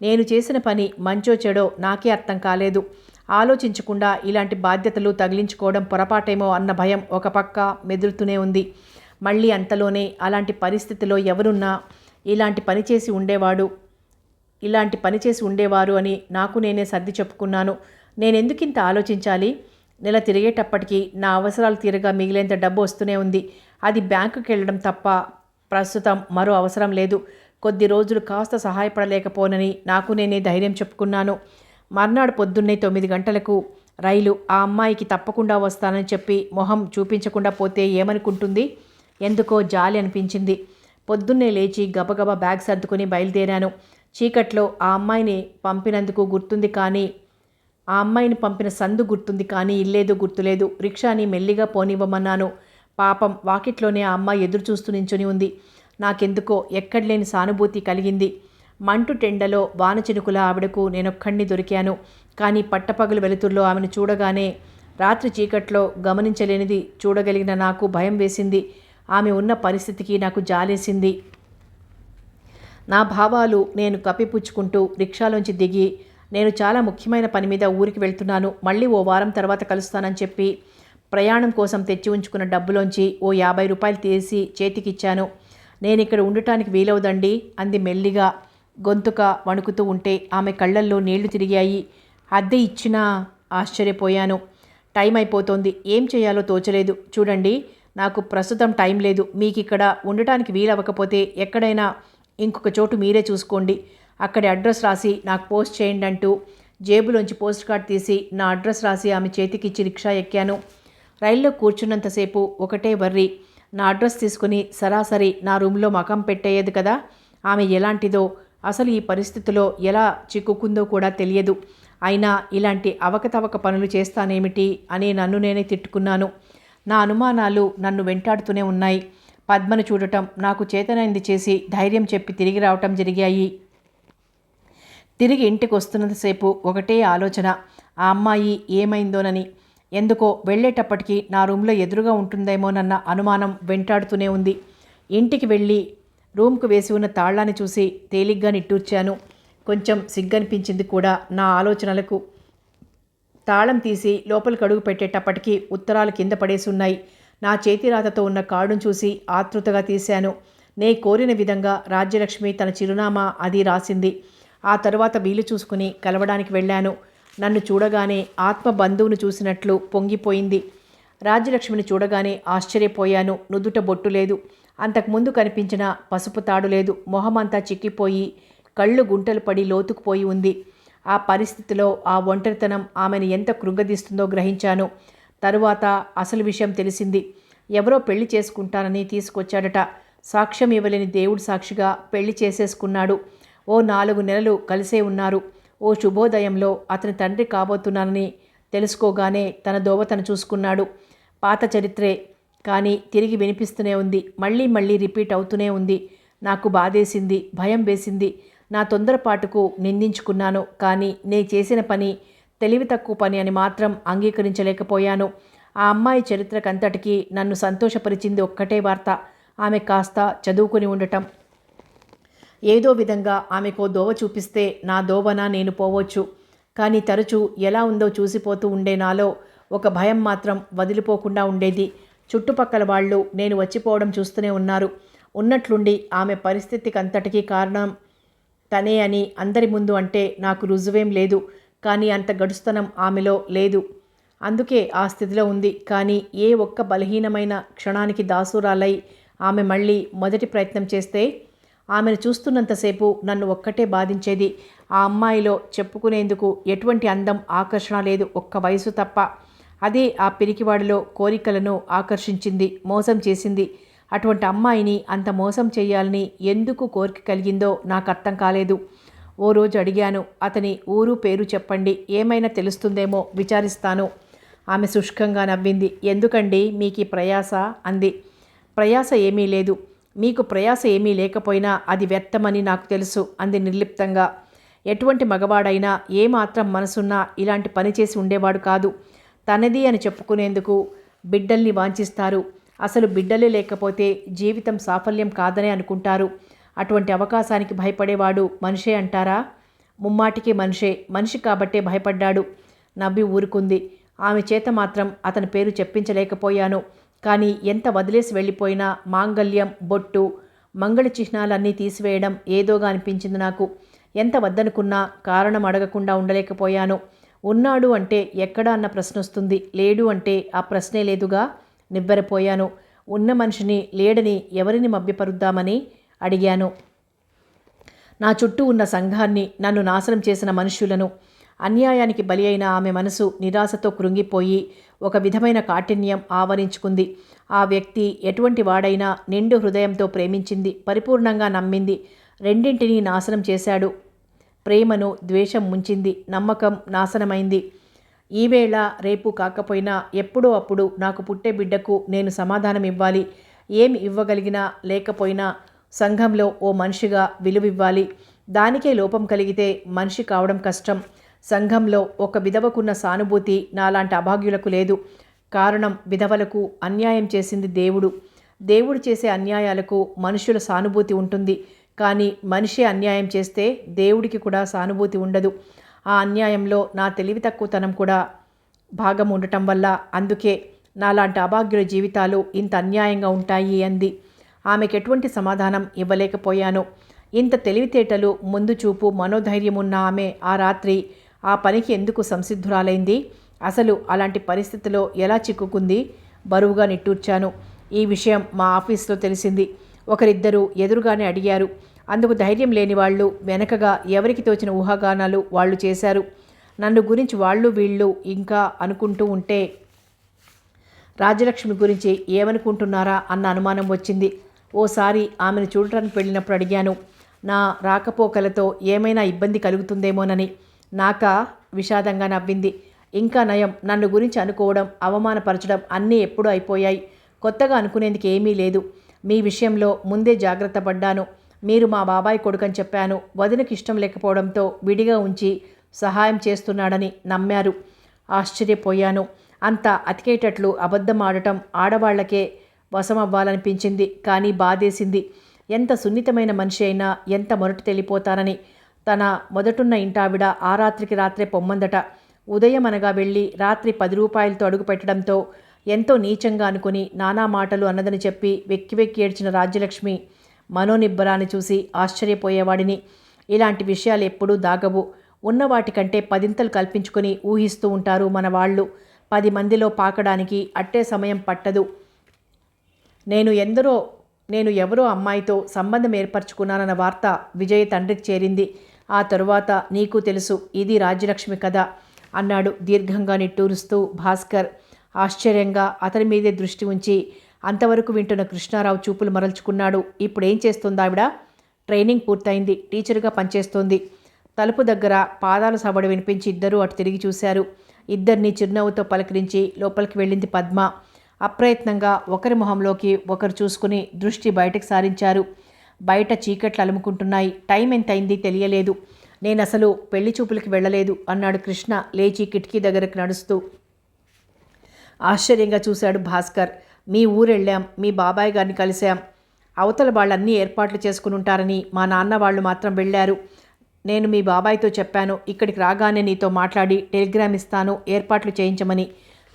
నేను చేసిన పని మంచో చెడో నాకే అర్థం కాలేదు. ఆలోచించకుండా ఇలాంటి బాధ్యతలు తగిలించుకోవడం పొరపాటేమో అన్న భయం ఒక పక్క మెదులుతూనే ఉంది. మళ్ళీ అంతలోనే అలాంటి పరిస్థితిలో ఎవరున్నా ఇలాంటి పని చేసి ఉండేవారు అని నాకు నేనే సర్ది చెప్పుకున్నాను. నేనెందుకింత ఆలోచించాలి? నెల తిరిగేటప్పటికీ నా అవసరాలు తీరగా మిగిలేంత డబ్బు వస్తూనే ఉంది. అది బ్యాంకుకి వెళ్ళడం తప్ప ప్రస్తుతం మరో అవసరం లేదు. కొద్ది రోజులు కాస్త సహాయపడలేకపోనని నాకు నేనే ధైర్యం చెప్పుకున్నాను. మర్నాడు పొద్దున్నే 9 గంటలకు రైలు. ఆ అమ్మాయికి తప్పకుండా వస్తానని చెప్పి మొహం చూపించకుండా పోతే ఏమనుకుంటుంది? ఎందుకో జాలి అనిపించింది. పొద్దున్నే లేచి గబగబా బ్యాగ్ సర్దుకుని బయలుదేరాను. చీకట్లో ఆ అమ్మాయిని పంపిన సందు గుర్తుంది కానీ ఇల్లేదో గుర్తులేదు. రిక్షాని మెల్లిగా పోనివ్వమన్నాను. పాపం వాకిట్లోనే ఆ అమ్మాయి ఎదురు చూస్తూ నించుని ఉంది. నాకెందుకో ఎక్కడలేని సానుభూతి కలిగింది. మంటు టెండలో వాన చినుకుల ఆవిడకు నేనొక్కడిని దొరికాను. కానీ పట్టపగలు వెలుతుర్లో ఆమెను చూడగానే రాత్రి చీకట్లో గమనించలేనిది చూడగలిగిన నాకు భయం వేసింది. ఆమె ఉన్న పరిస్థితికి నాకు జాలేసింది. నా భావాలు నేను కప్పిపుచ్చుకుంటూ రిక్షాలోంచి దిగి నేను చాలా ముఖ్యమైన పని మీద ఊరికి వెళ్తున్నాను, మళ్ళీ ఓ వారం తర్వాత కలుస్తానని చెప్పి ప్రయాణం కోసం తెచ్చి ఉంచుకున్న డబ్బులోంచి ఓ 50 రూపాయలు తీసి చేతికిచ్చాను. నేనిక్కడ ఉండటానికి వీలవుదండి అంది మెల్లిగా. గొంతుక వణుకుతూ ఉంటే ఆమె కళ్ళల్లో నీళ్లు తిరిగాయి. అద్దె ఇచ్చినా? ఆశ్చర్యపోయాను. టైం అయిపోతోంది. ఏం చేయాలో తోచలేదు. చూడండి, నాకు ప్రస్తుతం టైం లేదు. మీకు ఇక్కడ ఉండటానికి వీలవ్వకపోతే ఎక్కడైనా ఇంకొక చోటు మీరే చూసుకోండి. అక్కడి అడ్రస్ రాసి నాకు పోస్ట్ చేయండి అంటూ జేబులోంచి పోస్ట్ కార్డ్ తీసి నా అడ్రస్ రాసి ఆమె చేతికిచ్చి రిక్షా ఎక్కాను. రైల్లో కూర్చున్నంతసేపు ఒకటే వర్రి. నా అడ్రస్ తీసుకుని సరాసరి నా రూమ్లో మకం పెట్టేయదు కదా. ఆమె ఎలాంటిదో, అసలు ఈ పరిస్థితిలో ఎలా చిక్కుకుందో కూడా తెలియదు. అయినా ఇలాంటి అవకతవక పనులు చేస్తానేమిటి అని నన్ను నేనే తిట్టుకున్నాను. నా అనుమానాలు నన్ను వెంటాడుతూనే ఉన్నాయి. పద్మను చూడటం, నాకు చేతనైంది చేసి ధైర్యం చెప్పి తిరిగి రావటం జరిగాయి. తిరిగి ఇంటికి వస్తున్నంతసేపు ఒకటే ఆలోచన, ఆ అమ్మాయి ఏమైందోనని. ఎందుకో వెళ్ళేటప్పటికీ నా రూమ్లో ఎదురుగా ఉంటుందేమోనన్న అనుమానం వెంటాడుతూనే ఉంది. ఇంటికి వెళ్ళి రూమ్కు వేసి ఉన్న తాళాన్ని చూసి తేలిగ్గా నిట్టూర్చాను. కొంచెం సిగ్గనిపించింది కూడా నా ఆలోచనలకు. తాళం తీసి లోపలికి అడుగు పెట్టేటప్పటికీ ఉత్తరాలు కింద పడేసి ఉన్నాయి. నా చేతిరాతతో ఉన్న కార్డును చూసి ఆతృతగా తీశాను. నే కోరిన విధంగా రాజ్యలక్ష్మి తన చిరునామా అది రాసింది. ఆ తరువాత వీలు చూసుకుని కలవడానికి వెళ్ళాను. నన్ను చూడగానే ఆత్మ బంధువును చూసినట్లు పొంగిపోయింది. రాజ్యలక్ష్మిని చూడగానే ఆశ్చర్యపోయాను. నుదుట బొట్టు లేదు. అంతకుముందు కనిపించిన పసుపు తాడు లేదు. మొహమంతా చిక్కిపోయి కళ్ళు గుంటలు పడి లోతుకుపోయి ఉంది. ఆ పరిస్థితిలో ఆ ఒంటరితనం ఆమెను ఎంత కృంగదీస్తుందో గ్రహించాను. తరువాత అసలు విషయం తెలిసింది. ఎవరో పెళ్లి చేసుకుంటానని తీసుకొచ్చాడట. సాక్ష్యం ఇవ్వలేని దేవుడు సాక్షిగా పెళ్లి చేసేసుకున్నాడు. ఓ 4 నెలలు కలిసే ఉన్నారు. ఓ శుభోదయంలో అతని తండ్రి కాబోతున్నానని తెలుసుకోగానే తన దోవ తను చూసుకున్నాడు. పాత చరిత్రే కానీ తిరిగి వినిపిస్తూనే ఉంది. మళ్ళీ మళ్ళీ రిపీట్ అవుతూనే ఉంది. నాకు బాధేసింది, భయం వేసింది. నా తొందరపాటుకు నిందించుకున్నాను. కానీ నే చేసిన పని తెలివి తక్కువ పని అని మాత్రం అంగీకరించలేకపోయాను. ఆ అమ్మాయి చరిత్రకంతటికీ నన్ను సంతోషపరిచింది ఒక్కటే వార్త, ఆమె కాస్త చదువుకుని ఉండటం. ఏదో విధంగా ఆమెకో దోవ చూపిస్తే నా దోవన నేను పోవచ్చు. కానీ తరచూ ఎలా ఉందో చూసిపోతూ ఉండే నాలో ఒక భయం మాత్రం వదిలిపోకుండా ఉండేది. చుట్టుపక్కల వాళ్ళు నేను వచ్చిపోవడం చూస్తూనే ఉన్నారు. ఉన్నట్లుండి ఆమె పరిస్థితికంతటికీ కారణం తనే అని అందరి ముందు అంటే నాకు రుజువేం లేదు. కానీ అంత గడుస్తనం ఆమెలో లేదు. అందుకే ఆ స్థితిలో ఉంది. కానీ ఏ ఒక్క బలహీనమైన క్షణానికి దాసురాలై ఆమె మళ్ళీ మొదటి ప్రయత్నం చేస్తే ఆమెను చూస్తున్నంతసేపు నన్ను ఒక్కటే బాధించేది. ఆ అమ్మాయిలో చెప్పుకునేందుకు ఎటువంటి అందం, ఆకర్షణ లేదు, ఒక్క వయసు తప్ప. అదే ఆ పిరికివాడిలో కోరికలను ఆకర్షించింది, మోసం చేసింది. అటువంటి అమ్మాయిని అంత మోసం చేయాలని ఎందుకు కోరిక కలిగిందో నాకు అర్థం కాలేదు. ఓ రోజు అడిగాను, అతని ఊరు పేరు చెప్పండి, ఏమైనా తెలుస్తుందేమో విచారిస్తాను. ఆమె శుష్కంగా నవ్వింది. ఎందుకండి మీకు ఈ ప్రయాస అంది. ప్రయాస ఏమీ లేదు. మీకు ప్రయాస ఏమీ లేకపోయినా అది వ్యర్థమని నాకు తెలుసు అంది నిర్లిప్తంగా. ఎటువంటి మగవాడైనా ఏమాత్రం మనసున్నా ఇలాంటి పని చేసి ఉండేవాడు కాదు. తనది అని చెప్పుకునేందుకు బిడ్డల్ని వాంఛిస్తారు. అసలు బిడ్డలే లేకపోతే జీవితం సాఫల్యం కాదనే అనుకుంటారు. అటువంటి అవకాశానికి భయపడేవాడు మనిషే అంటారా? ముమ్మాటికి మనిషే. మనిషి కాబట్టే భయపడ్డాడు. నవ్వి ఊరుకుంది. ఆమె చేత మాత్రం అతని పేరు చెప్పించలేకపోయాను. కానీ ఎంత వదిలేసి వెళ్ళిపోయినా మాంగల్యం, బొట్టు, మంగళ చిహ్నాలన్నీ తీసివేయడం ఏదోగా అనిపించింది నాకు. ఎంత వద్దనుకున్నా కారణం అడగకుండా ఉండలేకపోయాను. ఉన్నాడు అంటే ఎక్కడ అన్న ప్రశ్న వస్తుంది, లేడు అంటే ఆ ప్రశ్నే లేదుగా. నివ్వెరపోయాను. ఉన్న మనిషిని లేడని ఎవరిని మభ్యపరుద్దామని అడిగాను. నా చుట్టూ ఉన్న సంఘాన్ని, నన్ను నాశనం చేసిన మనుష్యులను. అన్యాయానికి బలి అయిన ఆమె మనసు నిరాశతో కృంగిపోయి ఒక విధమైన కాఠిన్యం ఆవరించుకుంది. ఆ వ్యక్తి ఎటువంటి వాడైనా నిండు హృదయంతో ప్రేమించింది, పరిపూర్ణంగా నమ్మింది. రెండింటినీ నాశనం చేశాడు. ప్రేమను ద్వేషం ముంచింది, నమ్మకం నాశనమైంది. ఈవేళ రేపు కాకపోయినా ఎప్పుడో అప్పుడు నాకు పుట్టే బిడ్డకు నేను సమాధానం ఇవ్వాలి. ఏమి ఇవ్వగలిగినా లేకపోయినా సంఘంలో ఓ మనిషిగా విలువివ్వాలి. దానికే లోపం కలిగితే మనిషి కావడం కష్టం. సంఘంలో ఒక విధవకున్న సానుభూతి నాలాంటి అభాగ్యులకు లేదు. కారణం, విధవలకు అన్యాయం చేసింది దేవుడు. దేవుడు చేసే అన్యాయాలకు మనుషుల సానుభూతి ఉంటుంది. కానీ మనిషి అన్యాయం చేస్తే దేవుడికి కూడా సానుభూతి ఉండదు. ఆ అన్యాయంలో నా తెలివి తక్కువతనం కూడా భాగం ఉండటం వల్ల అందుకే నాలాంటి అభాగ్యుల జీవితాలు ఇంత అన్యాయంగా ఉంటాయి అంది. ఆమెకు ఎటువంటి సమాధానం ఇవ్వలేకపోయాను. ఇంత తెలివితేటలు, ముందు చూపు, మనోధైర్యం ఉన్న ఆమె ఆ రాత్రి ఆ పనికి ఎందుకు సంసిద్ధురాలైంది? అసలు అలాంటి పరిస్థితిలో ఎలా చిక్కుకుంది? బరువుగా నిట్టూర్చాను. ఈ విషయం మా ఆఫీస్లో తెలిసింది. ఒకరిద్దరు ఎదురుగానే అడిగారు. అందుకు ధైర్యం లేని వాళ్ళు వెనకగా ఎవరికి తోచిన ఊహాగానాలు వాళ్ళు చేశారు. నన్ను గురించి వాళ్ళు వీళ్ళు ఇంకా అనుకుంటూ ఉంటే రాజ్యలక్ష్మి గురించి ఏమనుకుంటున్నారా అన్న అనుమానం వచ్చింది. ఓసారి ఆమెను చూడటానికి వెళ్ళినప్పుడు అడిగాను, నా రాకపోకలతో ఏమైనా ఇబ్బంది కలుగుతుందేమోనని. నాకా విషాదంగా నవ్వింది. ఇంకా నయం, నన్ను గురించి అనుకోవడం, అవమానపరచడం అన్నీ ఎప్పుడూ అయిపోయాయి. కొత్తగా అనుకునేందుకు ఏమీ లేదు. మీ విషయంలో ముందే జాగ్రత్త పడ్డాను. మీరు మా బాబాయ్ కొడుకని చెప్పాను. వదినకి ఇష్టం లేకపోవడంతో విడిగా ఉంచి సహాయం చేస్తున్నాడని నమ్మారు. ఆశ్చర్యపోయాను. అంత అతికేటట్లు అబద్ధం ఆడటం ఆడవాళ్లకే వశమవ్వాలనిపించింది. కానీ బాధేసింది. ఎంత సున్నితమైన మనిషి అయినా ఎంత మొరటు తెలిపోతారని. తన మొదటున్న ఇంటావిడ ఆ రాత్రికి రాత్రే పొమ్మందట. ఉదయం అనగా వెళ్ళి రాత్రి 10 రూపాయలతో అడుగు పెట్టడంతో ఎంతో నీచంగా అనుకుని నానా మాటలు అన్నదని చెప్పి వెక్కి వెక్కి ఏడ్చిన రాజ్యలక్ష్మి మనోనిబ్బరాన్ని చూసి ఆశ్చర్యపోయేవాడిని. ఇలాంటి విషయాలు ఎప్పుడూ దాగవు. ఉన్నవాటికంటే పదింతలు కల్పించుకొని ఊహిస్తూ ఉంటారు మన వాళ్ళు. 10 మందిలో పాకడానికి అట్టే సమయం పట్టదు. నేను ఎవరో అమ్మాయితో సంబంధం ఏర్పరచుకున్నానన్న వార్త విజయ్ తండ్రికి చేరింది. ఆ తరువాత నీకు తెలుసు, ఇది రాజ్యలక్ష్మి కథ అన్నాడు దీర్ఘంగా నిట్టూరుస్తూ భాస్కర్. ఆశ్చర్యంగా అతని మీదే దృష్టి ఉంచి అంతవరకు వింటున్న కృష్ణారావు చూపులు మరల్చుకున్నాడు. ఇప్పుడేం చేస్తుందావిడ? ట్రైనింగ్ పూర్తయింది. టీచరుగా పనిచేస్తోంది. తలుపు దగ్గర పాదాల సవడి వినిపించి ఇద్దరూ అటు తిరిగి చూశారు. ఇద్దరిని చిరునవ్వుతో పలకరించి లోపలికి వెళ్ళింది పద్మ. అప్రయత్నంగా ఒకరి మొహంలోకి ఒకరు చూసుకుని దృష్టి బయటకు సారించారు. బయట చీకట్లు అలుముకుంటున్నాయి. టైం ఎంతైంది తెలియలేదు. నేనసలు పెళ్లి చూపులకి వెళ్ళలేదు అన్నాడు కృష్ణ లేచి కిటికీ దగ్గరకు నడుస్తూ. ఆశ్చర్యంగా చూశాడు భాస్కర్. మీ ఊరెళ్ళాం, మీ బాబాయ్ గారిని కలిశాం. అవతల వాళ్ళన్నీ ఏర్పాట్లు చేసుకుని ఉంటారని మా నాన్న వాళ్ళు మాత్రం వెళ్ళారు. నేను మీ బాబాయ్తో చెప్పాను, ఇక్కడికి రాగానే నీతో మాట్లాడి టెలిగ్రామ్ ఇస్తాను, ఏర్పాట్లు చేయించమని.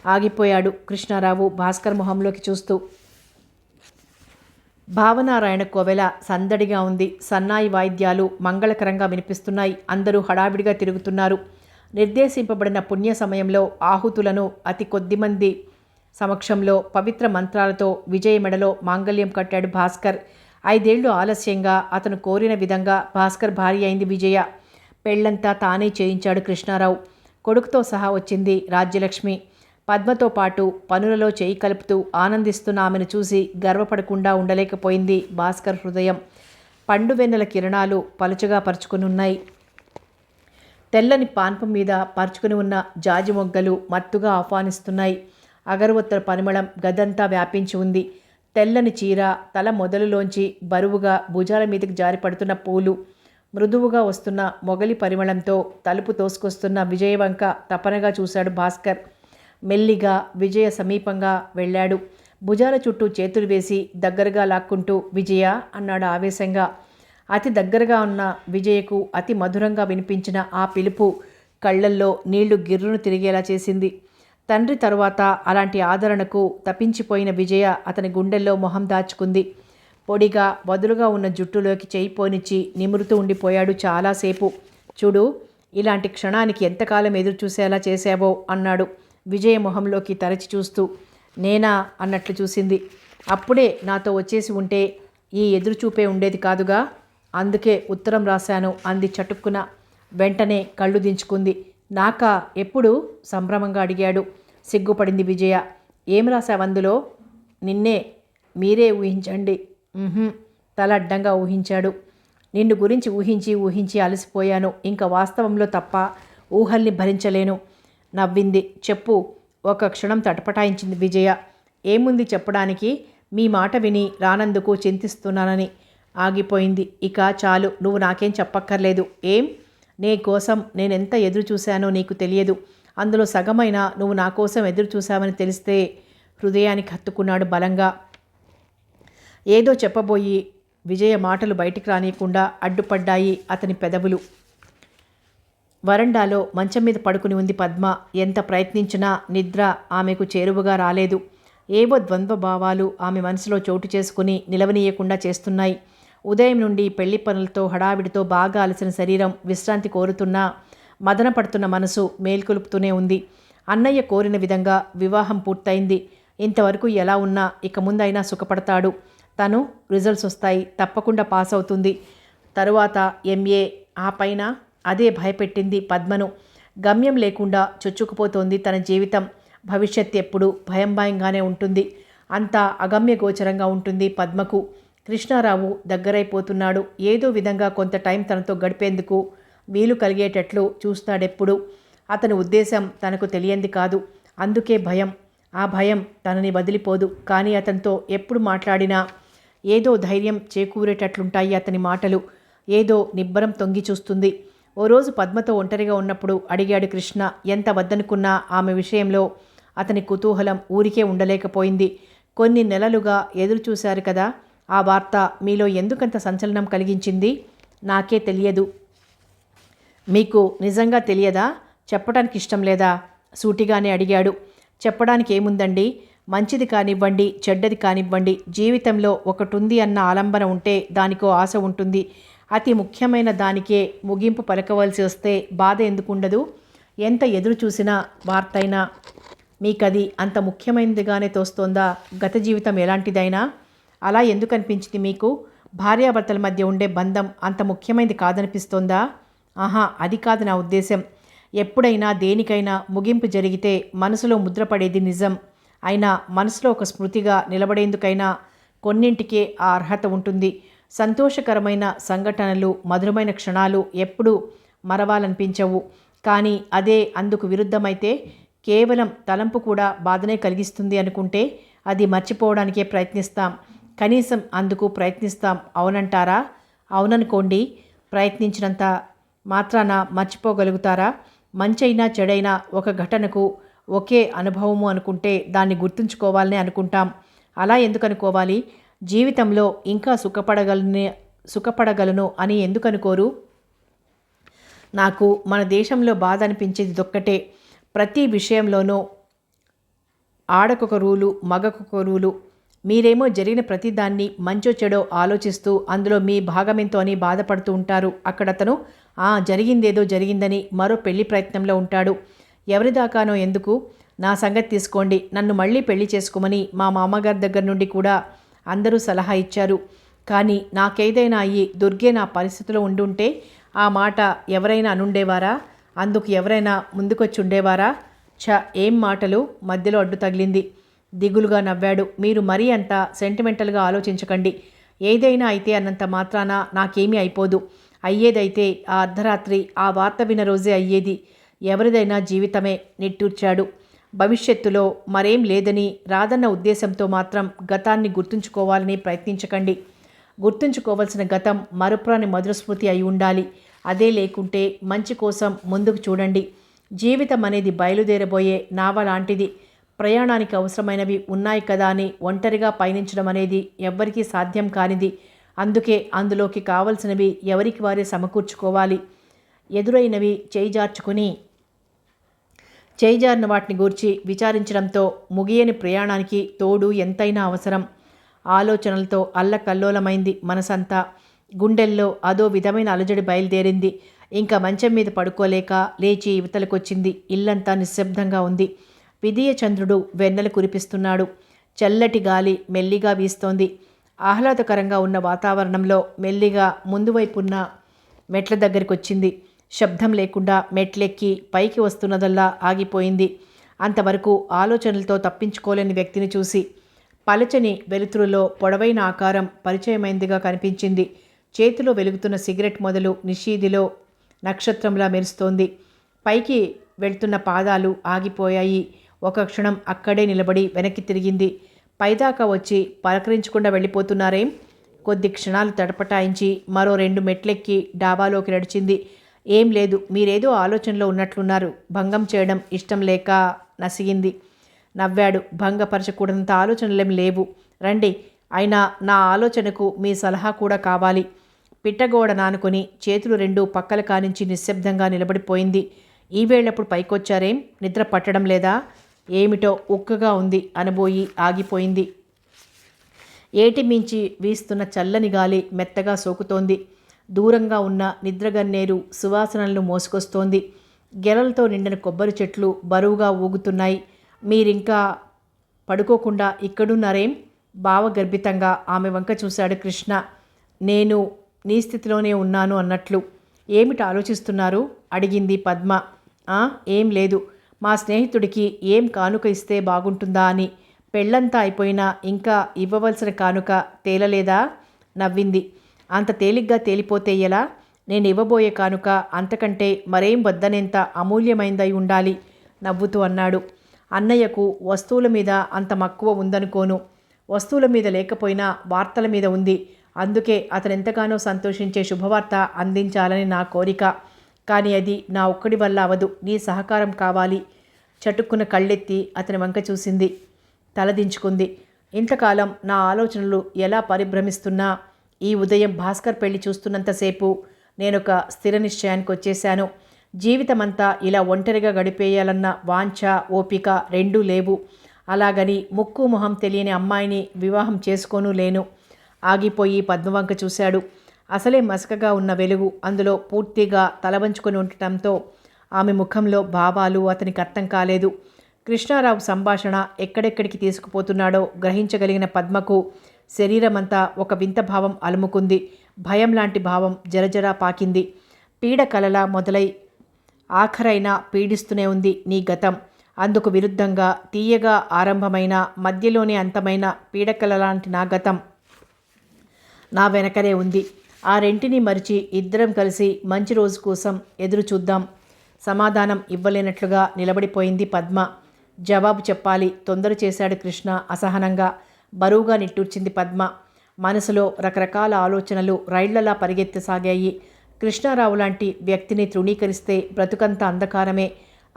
ఆగిపోయాడు కృష్ణారావు భాస్కర్ మొహంలోకి చూస్తూ. భావనారాయణ కోవెల సందడిగా ఉంది. సన్నాయి వాయిద్యాలు మంగళకరంగా వినిపిస్తున్నాయి. అందరూ హడావిడిగా తిరుగుతున్నారు. నిర్దేశింపబడిన పుణ్య సమయంలో ఆహుతులను అతి కొద్దిమంది సమక్షంలో పవిత్ర మంత్రాలతో విజయ మెడలో మాంగళ్యం కట్టాడు భాస్కర్. 5 ఏళ్లు ఆలస్యంగా అతను కోరిన విధంగా భాస్కర్ భార్య అయింది విజయ. పెళ్లంతా తానే చేయించాడు కృష్ణారావు. కొడుకుతో సహా వచ్చింది రాజ్యలక్ష్మి. పద్మతో పాటు పనులలో చేయి కలుపుతూ ఆనందిస్తున్న ఆమెను చూసి గర్వపడకుండా ఉండలేకపోయింది భాస్కర్ హృదయం. పండువెన్నెల కిరణాలు పలుచగా పరుచుకునున్నాయి. తెల్లని పాన్పం మీద పరుచుకుని ఉన్న జాజి మొగ్గలు మత్తుగా ఆహ్వానిస్తున్నాయి. అగరవత్తుల పరిమళం గదంతా వ్యాపించి ఉంది. తెల్లని చీర, తల మొదలులోంచి బరువుగా భుజాల మీదకి జారిపడుతున్న పూలు, మృదువుగా వస్తున్న మొగలి పరిమళంతో తలుపు తోసుకొస్తున్న విజయ వంక తపనగా చూశాడు భాస్కర్. మెల్లిగా విజయ సమీపంగా వెళ్ళాడు. భుజాల చుట్టూ చేతులు వేసి దగ్గరగా లాక్కుంటూ విజయ అన్నాడు ఆవేశంగా. అతి దగ్గరగా ఉన్న విజయకు అతి మధురంగా వినిపించిన ఆ పిలుపు కళ్ళల్లో నీళ్లు గిర్రును తిరిగేలా చేసింది. తండ్రి తరువాత అలాంటి ఆదరణకు తపించిపోయిన విజయ అతని గుండెల్లో మొహం దాచుకుంది. పొడిగా వదులుగా ఉన్న జుట్టులోకి చేయి పోనిచ్చి నిమురుతూ ఉండిపోయాడు చాలాసేపు. చూడు, ఇలాంటి క్షణానికి ఎంతకాలం ఎదురు చూసేలా చేశావో అన్నాడు విజయ మొహంలోకి తరచి చూస్తూ. నేనా అన్నట్లు చూసింది. అప్పుడే నాతో వచ్చేసి ఉంటే ఈ ఎదురుచూపే ఉండేది కాదుగా. అందుకే ఉత్తరం రాశాను అంది చటుక్కున. వెంటనే కళ్ళు దించుకుంది. నాకా? ఎప్పుడు? సంభ్రమంగా అడిగాడు. సిగ్గుపడింది విజయ. ఏం రాశావందులో? నిన్నే. మీరే ఊహించండి. తల అడ్డంగా ఊహించాడు. నిన్ను గురించి ఊహించి ఊహించి అలసిపోయాను. ఇంకా వాస్తవంలో తప్ప ఊహల్ని భరించలేను. నవ్వింది. చెప్పు. ఒక క్షణం తటపటాయించింది విజయ. ఏముంది చెప్పడానికి? మీ మాట విని రానందుకు చింతిస్తున్నానని. ఆగిపోయింది. ఇక చాలు, నువ్వు నాకేం చెప్పక్కర్లేదు. ఏం? నీ కోసం నేనెంత ఎదురు చూశానో నీకు తెలియదు. అందులో సగమైనా నువ్వు నా కోసం ఎదురు చూశావని తెలిస్తే. హృదయానికి హత్తుకున్నాడు బలంగా. ఏదో చెప్పబోయి విజయ మాటలు బయటికి రానియకుండా అడ్డుపడ్డాయి అతని పెదవులు. వరండాలో మంచం మీద పడుకుని ఉంది పద్మ. ఎంత ప్రయత్నించినా నిద్ర ఆమెకు చేరువగా రాలేదు. ఏవో ద్వంద్వ భావాలు ఆమె మనసులో చోటు చేసుకుని నిలవనీయకుండా చేస్తున్నాయి. ఉదయం నుండి పెళ్లి పనులతో హడావిడితో బాగా అలసిన శరీరం విశ్రాంతి కోరుతున్నా మదన పడుతున్న మనసు మేల్కొలుపుతూనే ఉంది. అన్నయ్య కోరిన విధంగా వివాహం పూర్తయింది. ఇంతవరకు ఎలా ఉన్నా ఇక ముందైనా సుఖపడతాడు. తను రిజల్ట్స్ వస్తాయి, తప్పకుండా పాస్ అవుతుంది. తరువాత MA. ఆ పైన అదే భయపెట్టింది పద్మను. గమ్యం లేకుండా చొచ్చుకుపోతోంది తన జీవితం. భవిష్యత్ ఎప్పుడు భయంగానే ఉంటుంది. అంతా అగమ్య గోచరంగా ఉంటుంది పద్మకు. కృష్ణారావు దగ్గరైపోతున్నాడు. ఏదో విధంగా కొంత టైం తనతో గడిపేందుకు వీలు కలిగేటట్లు చూస్తాడెప్పుడు. అతని ఉద్దేశం తనకు తెలియంది కాదు. అందుకే భయం. ఆ భయం తనని వదిలిపోదు. కానీ అతనితో ఎప్పుడు మాట్లాడినా ఏదో ధైర్యం చేకూరేటట్లుంటాయి అతని మాటలు. ఏదో నిబ్బరం తొంగి చూస్తుంది. ఓ రోజు పద్మతో ఒంటరిగా ఉన్నప్పుడు అడిగాడు కృష్ణ. ఎంత వద్దనుకున్నా ఆమె విషయంలో అతని కుతూహలం ఊరికే ఉండలేకపోయింది. కొన్ని నెలలుగా ఎదురు చూశారు కదా, ఆ వార్త మీలో ఎందుకంత సంచలనం కలిగించింది? నాకే తెలియదు. మీకు నిజంగా తెలియదా? చెప్పడానికి ఇష్టం లేదా? సూటిగానే అడిగాడు. చెప్పడానికి ఏముందండి? మంచిది కానివ్వండి, చెడ్డది కానివ్వండి, జీవితంలో ఒకటుంది అన్న ఆలంబన ఉంటే దానికో ఆశ ఉంటుంది. అతి ముఖ్యమైన దానికే ముగింపు పలకవలసి వస్తే బాధ ఎందుకుండదు? ఎంత ఎదురు చూసినా వార్తైనా మీకది అంత ముఖ్యమైనదిగానే తోస్తోందా? గత జీవితం ఎలాంటిదైనా అలా ఎందుకు అనిపించింది మీకు? భార్యాభర్తల మధ్య ఉండే బంధం అంత ముఖ్యమైనది కాదనిపిస్తోందా? ఆహా, అది కాదు నా ఉద్దేశం. ఎప్పుడైనా దేనికైనా ముగింపు జరిగితే మనసులో ముద్రపడేది నిజం. అయినా మనసులో ఒక స్మృతిగా నిలబడేందుకైనా కొన్నింటికే ఆ అర్హత ఉంటుంది. సంతోషకరమైన సంఘటనలు, మధురమైన క్షణాలు ఎప్పుడూ మరవాలనిపించవు. కానీ అదే అందుకు విరుద్ధమైతే, కేవలం తలంపు కూడా బాధనే కలిగిస్తుంది అనుకుంటే అది మర్చిపోవడానికే ప్రయత్నిస్తాం. కనీసం అందుకు ప్రయత్నిస్తాం. అవునంటారా? అవుననుకోండి. ప్రయత్నించినంత మాత్రాన మర్చిపోగలుగుతారా? మంచైనా చెడైనా ఒక ఘటనకు ఒకే అనుభవము అనుకుంటే దాన్ని గుర్తుంచుకోవాలనే అనుకుంటాం. అలా ఎందుకు అనుకోవాలి? జీవితంలో ఇంకా సుఖపడగలను అని ఎందుకు అనుకోరు? నాకు మన దేశంలో బాధ అనిపించేది దొక్కటే. ప్రతి విషయంలోనూ ఆడకొక రూలు, మగకొక రూలు. మీరేమో జరిగిన ప్రతిదాన్ని మంచో చెడో ఆలోచిస్తూ అందులో మీ భాగమెంతో అని బాధపడుతూ ఉంటారు. అక్కడతను జరిగిందేదో జరిగిందని మరో పెళ్లి ప్రయత్నంలో ఉంటాడు. ఎవరిదాకానో ఎందుకు? నా సంగతి తీసుకోండి. నన్ను మళ్ళీ పెళ్లి చేసుకోమని మా మామగారి దగ్గర నుండి కూడా అందరూ సలహా ఇచ్చారు. కానీ నాకేదైనా అయ్యి దుర్గే నా పరిస్థితిలో ఉండుంటే ఆ మాట ఎవరైనా అనుండేవారా? అందుకు ఎవరైనా ముందుకొచ్చి ఉండేవారా? ఏం మాటలు! మధ్యలో అడ్డు తగిలింది. దిగులుగా నవ్వాడు. మీరు మరీ అంత సెంటిమెంటల్గా ఆలోచించకండి. ఏదైనా అయితే అన్నంత మాత్రాన నాకేమీ అయిపోదు. అయ్యేదైతే ఆ అర్ధరాత్రి ఆ వార్త విన్న రోజే అయ్యేది. ఎవరిదైనా జీవితమే. నిట్టూర్చాడు. భవిష్యత్తులో మరేం లేదని, రాదన్న ఉద్దేశంతో మాత్రం గతాన్ని గుర్తుంచుకోవాలని ప్రయత్నించకండి. గుర్తుంచుకోవలసిన గతం మరుపురాని మధుర స్మృతి అయి ఉండాలి. అదే లేకుంటే మంచి కోసం ముందుకు చూడండి. జీవితం అనేది బయలుదేరబోయే నావ లాంటిది. ప్రయాణానికి అవసరమైనవి ఉన్నాయి కదా అని ఒంటరిగా పయనించడం అనేది ఎవ్వరికీ సాధ్యం కానిది. అందుకే అందులోకి కావలసినవి ఎవరికి వారే సమకూర్చుకోవాలి. ఎదురైనవి చేయిజారిన వాటిని గూర్చి విచారించడంతో ముగియని ప్రయాణానికి తోడు ఎంతైనా అవసరం. ఆలోచనలతో అల్లకల్లోలమైంది మనసంతా. గుండెల్లో అదో విధమైన అలజడి బయలుదేరింది. ఇంకా మంచం మీద పడుకోలేక లేచి ఇవతలకొచ్చింది. ఇల్లంతా నిశ్శబ్దంగా ఉంది. విధియ చంద్రుడు వెన్నెల కురిపిస్తున్నాడు. చల్లటి గాలి మెల్లిగా వీస్తోంది. ఆహ్లాదకరంగా ఉన్న వాతావరణంలో మెల్లిగా ముందువైపున్న మెట్ల దగ్గరికి వచ్చింది. శబ్దం లేకుండా మెట్లెక్కి పైకి వస్తున్నదల్లా ఆగిపోయింది. అంతవరకు ఆలోచనలతో తప్పించుకోలేని వ్యక్తిని చూసి పలచని వెలుతురులో పొడవైన ఆకారం పరిచయమైందిగా కనిపించింది. చేతిలో వెలుగుతున్న సిగరెట్ మొదలు నిషీదిలో నక్షత్రంలా మెరుస్తోంది. పైకి వెళ్తున్న పాదాలు ఆగిపోయాయి. ఒక క్షణం అక్కడే నిలబడి వెనక్కి తిరిగింది. పైదాకా వచ్చి పలకరించకుండా వెళ్ళిపోతున్నారేం? కొద్ది క్షణాలు తడపటాయించి మరో 2 మెట్లెక్కి డాబాలోకి నడిచింది. ఏం లేదు, మీరేదో ఆలోచనలో ఉన్నట్లున్నారు. భంగం చేయడం ఇష్టం లేక నసిగింది. నవ్వాడు. భంగపరచకూడనంత ఆలోచనలేం లేవు. రండి. అయినా నా ఆలోచనకు మీ సలహా కూడా కావాలి. పిట్టగోడ నానుకొని చేతులు 2 పక్కల కానించి నిశ్శబ్దంగా నిలబడిపోయింది. ఈ వేళప్పుడు పైకొచ్చారేం? నిద్ర పట్టడం లేదా? ఏమిటో ఉక్కగా ఉంది అనబోయి ఆగిపోయింది. ఏటి మించి వీస్తున్న చల్లని గాలి మెత్తగా సోకుతోంది. దూరంగా ఉన్న నిద్రగన్నేరు సువాసనలను మోసుకొస్తోంది. గెలలతో నిండిన కొబ్బరి చెట్లు బరువుగా ఊగుతున్నాయి. మీరింకా పడుకోకుండా ఇక్కడున్నారేం? భావగర్భితంగా ఆమె వంక చూశాడు కృష్ణ. నేను నీ స్థితిలోనే ఉన్నాను అన్నట్లు. ఏమిటి ఆలోచిస్తున్నారు? అడిగింది పద్మ. ఏం లేదు. మా స్నేహితుడికి ఏం కానుక ఇస్తే బాగుంటుందా అని. పెళ్ళంతా అయిపోయినా ఇంకా ఇవ్వవలసిన కానుక తేలలేదా? నవ్వింది. అంత తేలిగ్గా తేలిపోతే ఎలా? నేను ఇవ్వబోయే కానుక అంతకంటే మరేం వద్దనేంత అమూల్యమైందై ఉండాలి నవ్వుతూ అన్నాడు. అన్నయ్యకు వస్తువుల మీద అంత మక్కువ ఉందనుకోను. వస్తువుల మీద లేకపోయినా వార్తల మీద ఉంది. అందుకే అతనెంతగానో సంతోషించే శుభవార్త అందించాలని నా కోరిక. కానీ అది నా ఒక్కడి వల్ల అవదు. నీ సహకారం కావాలి. చటుక్కున కళ్ళెత్తి అతని వంక చూసింది. తలదించుకుంది. ఇంతకాలం నా ఆలోచనలు ఎలా పరిభ్రమిస్తున్నా ఈ ఉదయం భాస్కర్ పెళ్లి చూస్తున్నంతసేపు నేనొక స్థిర నిశ్చయానికి వచ్చేశాను. జీవితమంతా ఇలా ఒంటరిగా గడిపేయాలన్న వాంఛ, ఓపిక రెండూ లేవు. అలాగని ముక్కు మొహం తెలియని అమ్మాయిని వివాహం చేసుకోనూ లేను. ఆగిపోయి పద్మవంక చూశాడు. అసలే మసకగా ఉన్న వెలుగు అందులో పూర్తిగా తలవంచుకొని ఉండటంతో ఆమె ముఖంలో భావాలు అతనికి అర్థం కాలేదు. కృష్ణారావు సంభాషణ ఎక్కడెక్కడికి తీసుకుపోతున్నాడో గ్రహించగలిగిన పద్మకు శరీరమంతా ఒక వింత భావం అలుముకుంది. భయం లాంటి భావం జరజరా పాకింది. పీడ కలలా మొదలై ఆఖరైనా పీడిస్తూనే ఉంది నీ గతం. అందుకు విరుద్ధంగా తీయగా ఆరంభమైన మధ్యలోనే అంతమైన పీడకల లాంటి నా గతం. నా వెనకనే ఉంది. ఆ రెంటిని మరిచి ఇద్దరం కలిసి మంచి రోజు కోసం ఎదురు చూద్దాం. సమాధానం ఇవ్వలేనట్లుగా నిలబడిపోయింది పద్మ. జవాబు చెప్పాలి, తొందర చేశాడు కృష్ణ అసహనంగా. బరువుగా నిట్టూర్చింది పద్మ. మనసులో రకరకాల ఆలోచనలు రైళ్లలా పరిగెత్తసాగాయి. కృష్ణారావు లాంటి వ్యక్తిని తృణీకరిస్తే బ్రతుకంత అంధకారమే.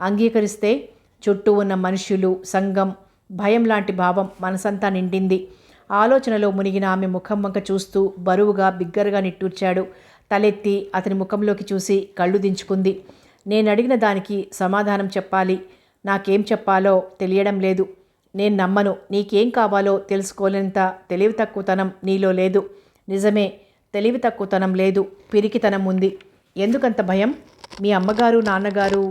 అంగీకరిస్తే చుట్టూ ఉన్న మనుష్యులు, సంఘం, భయం లాంటి భావం మనసంతా నిండింది. ఆలోచనలో మునిగిన ఆమె ముఖం వంక చూస్తూ బరువుగా బిగ్గరగా నిట్టూర్చాడు. తలెత్తి అతని ముఖంలోకి చూసి కళ్ళు దించుకుంది. నేనడిగిన దానికి సమాధానం చెప్పాలి. నాకేం చెప్పాలో తెలియడం లేదు. నేను నమ్మను. నీకేం కావాలో తెలుసుకోలేంత తెలివి తక్కువతనం నీలో లేదు. నిజమే, తెలివి తక్కువతనం లేదు, పిరికితనం ఉంది. ఎందుకంత భయం? మీ అమ్మగారు, నాన్నగారు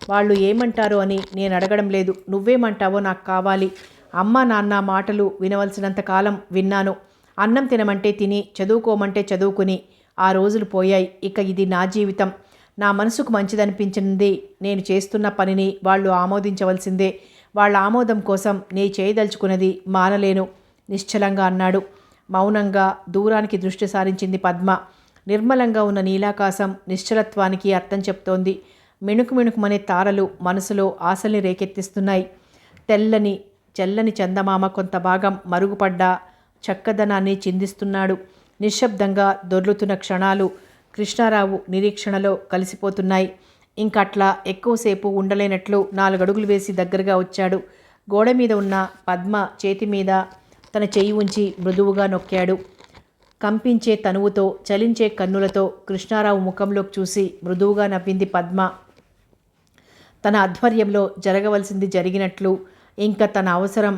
వాళ్ళు ఏమంటారో అని నేను అడగడం లేదు. నువ్వేమంటావో నాకు కావాలి. అమ్మ నాన్న మాటలు వినవలసినంత కాలం విన్నాను. అన్నం తినమంటే తిని, చదువుకోమంటే చదువుకుని ఆ రోజులు పోయాయి. ఇక ఇది నా జీవితం. నా మనసుకు మంచిదనిపించింది నేను చేస్తున్న పనిని వాళ్ళు ఆమోదించవలసిందే. వాళ్ళ ఆమోదం కోసం నే చేయదలుచుకున్నది మానలేను నిశ్చలంగా అన్నాడు. మౌనంగా దూరానికి దృష్టి సారించింది పద్మ. నిర్మలంగా ఉన్న నీలాకాశం నిశ్చలత్వానికి అర్థం చెప్తోంది. మిణుకు మిణుకుమనే తారలు మనసులో ఆశల్ని రేకెత్తిస్తున్నాయి. చల్లని చందమామ కొంత భాగం మరుగుపడ్డ చక్కదనాన్ని చిందిస్తున్నాడు. నిశ్శబ్దంగా దొర్లుతున్న క్షణాలు కృష్ణారావు నిరీక్షణలో కలిసిపోతున్నాయి. ఇంకట్లా ఎక్కువసేపు ఉండలేనట్లు 4 అడుగులు వేసి దగ్గరగా వచ్చాడు. గోడ మీద ఉన్న పద్మ చేతి మీద తన చెయ్యి ఉంచి మృదువుగా నొక్కాడు. కంపించే తనువుతో, చలించే కన్నులతో కృష్ణారావు ముఖంలోకి చూసి మృదువుగా నవ్వింది పద్మ. తన ఆధ్వర్యంలో జరగవలసింది జరిగినట్లు, ఇంకా తన అవసరం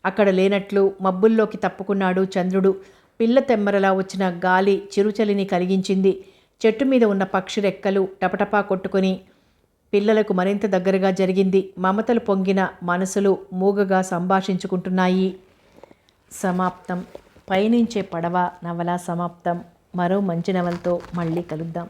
అక్కడ లేనట్లు మబ్బుల్లోకి తప్పుకున్నాడు చంద్రుడు. పిల్ల తెమ్మరలా వచ్చిన గాలి చిరుచలిని కలిగించింది. చెట్టు మీద ఉన్న పక్షి రెక్కలు టపటపా కొట్టుకొని పిల్లలకు మరింత దగ్గరగా జరిగింది. మమతలు పొంగిన మనసులు మూగగా సంభాషించుకుంటున్నాయి. సమాప్తం. పయనించే పడవ నవల సమాప్తం. మరో మంచి నవలతో మళ్ళీ కలుద్దాం.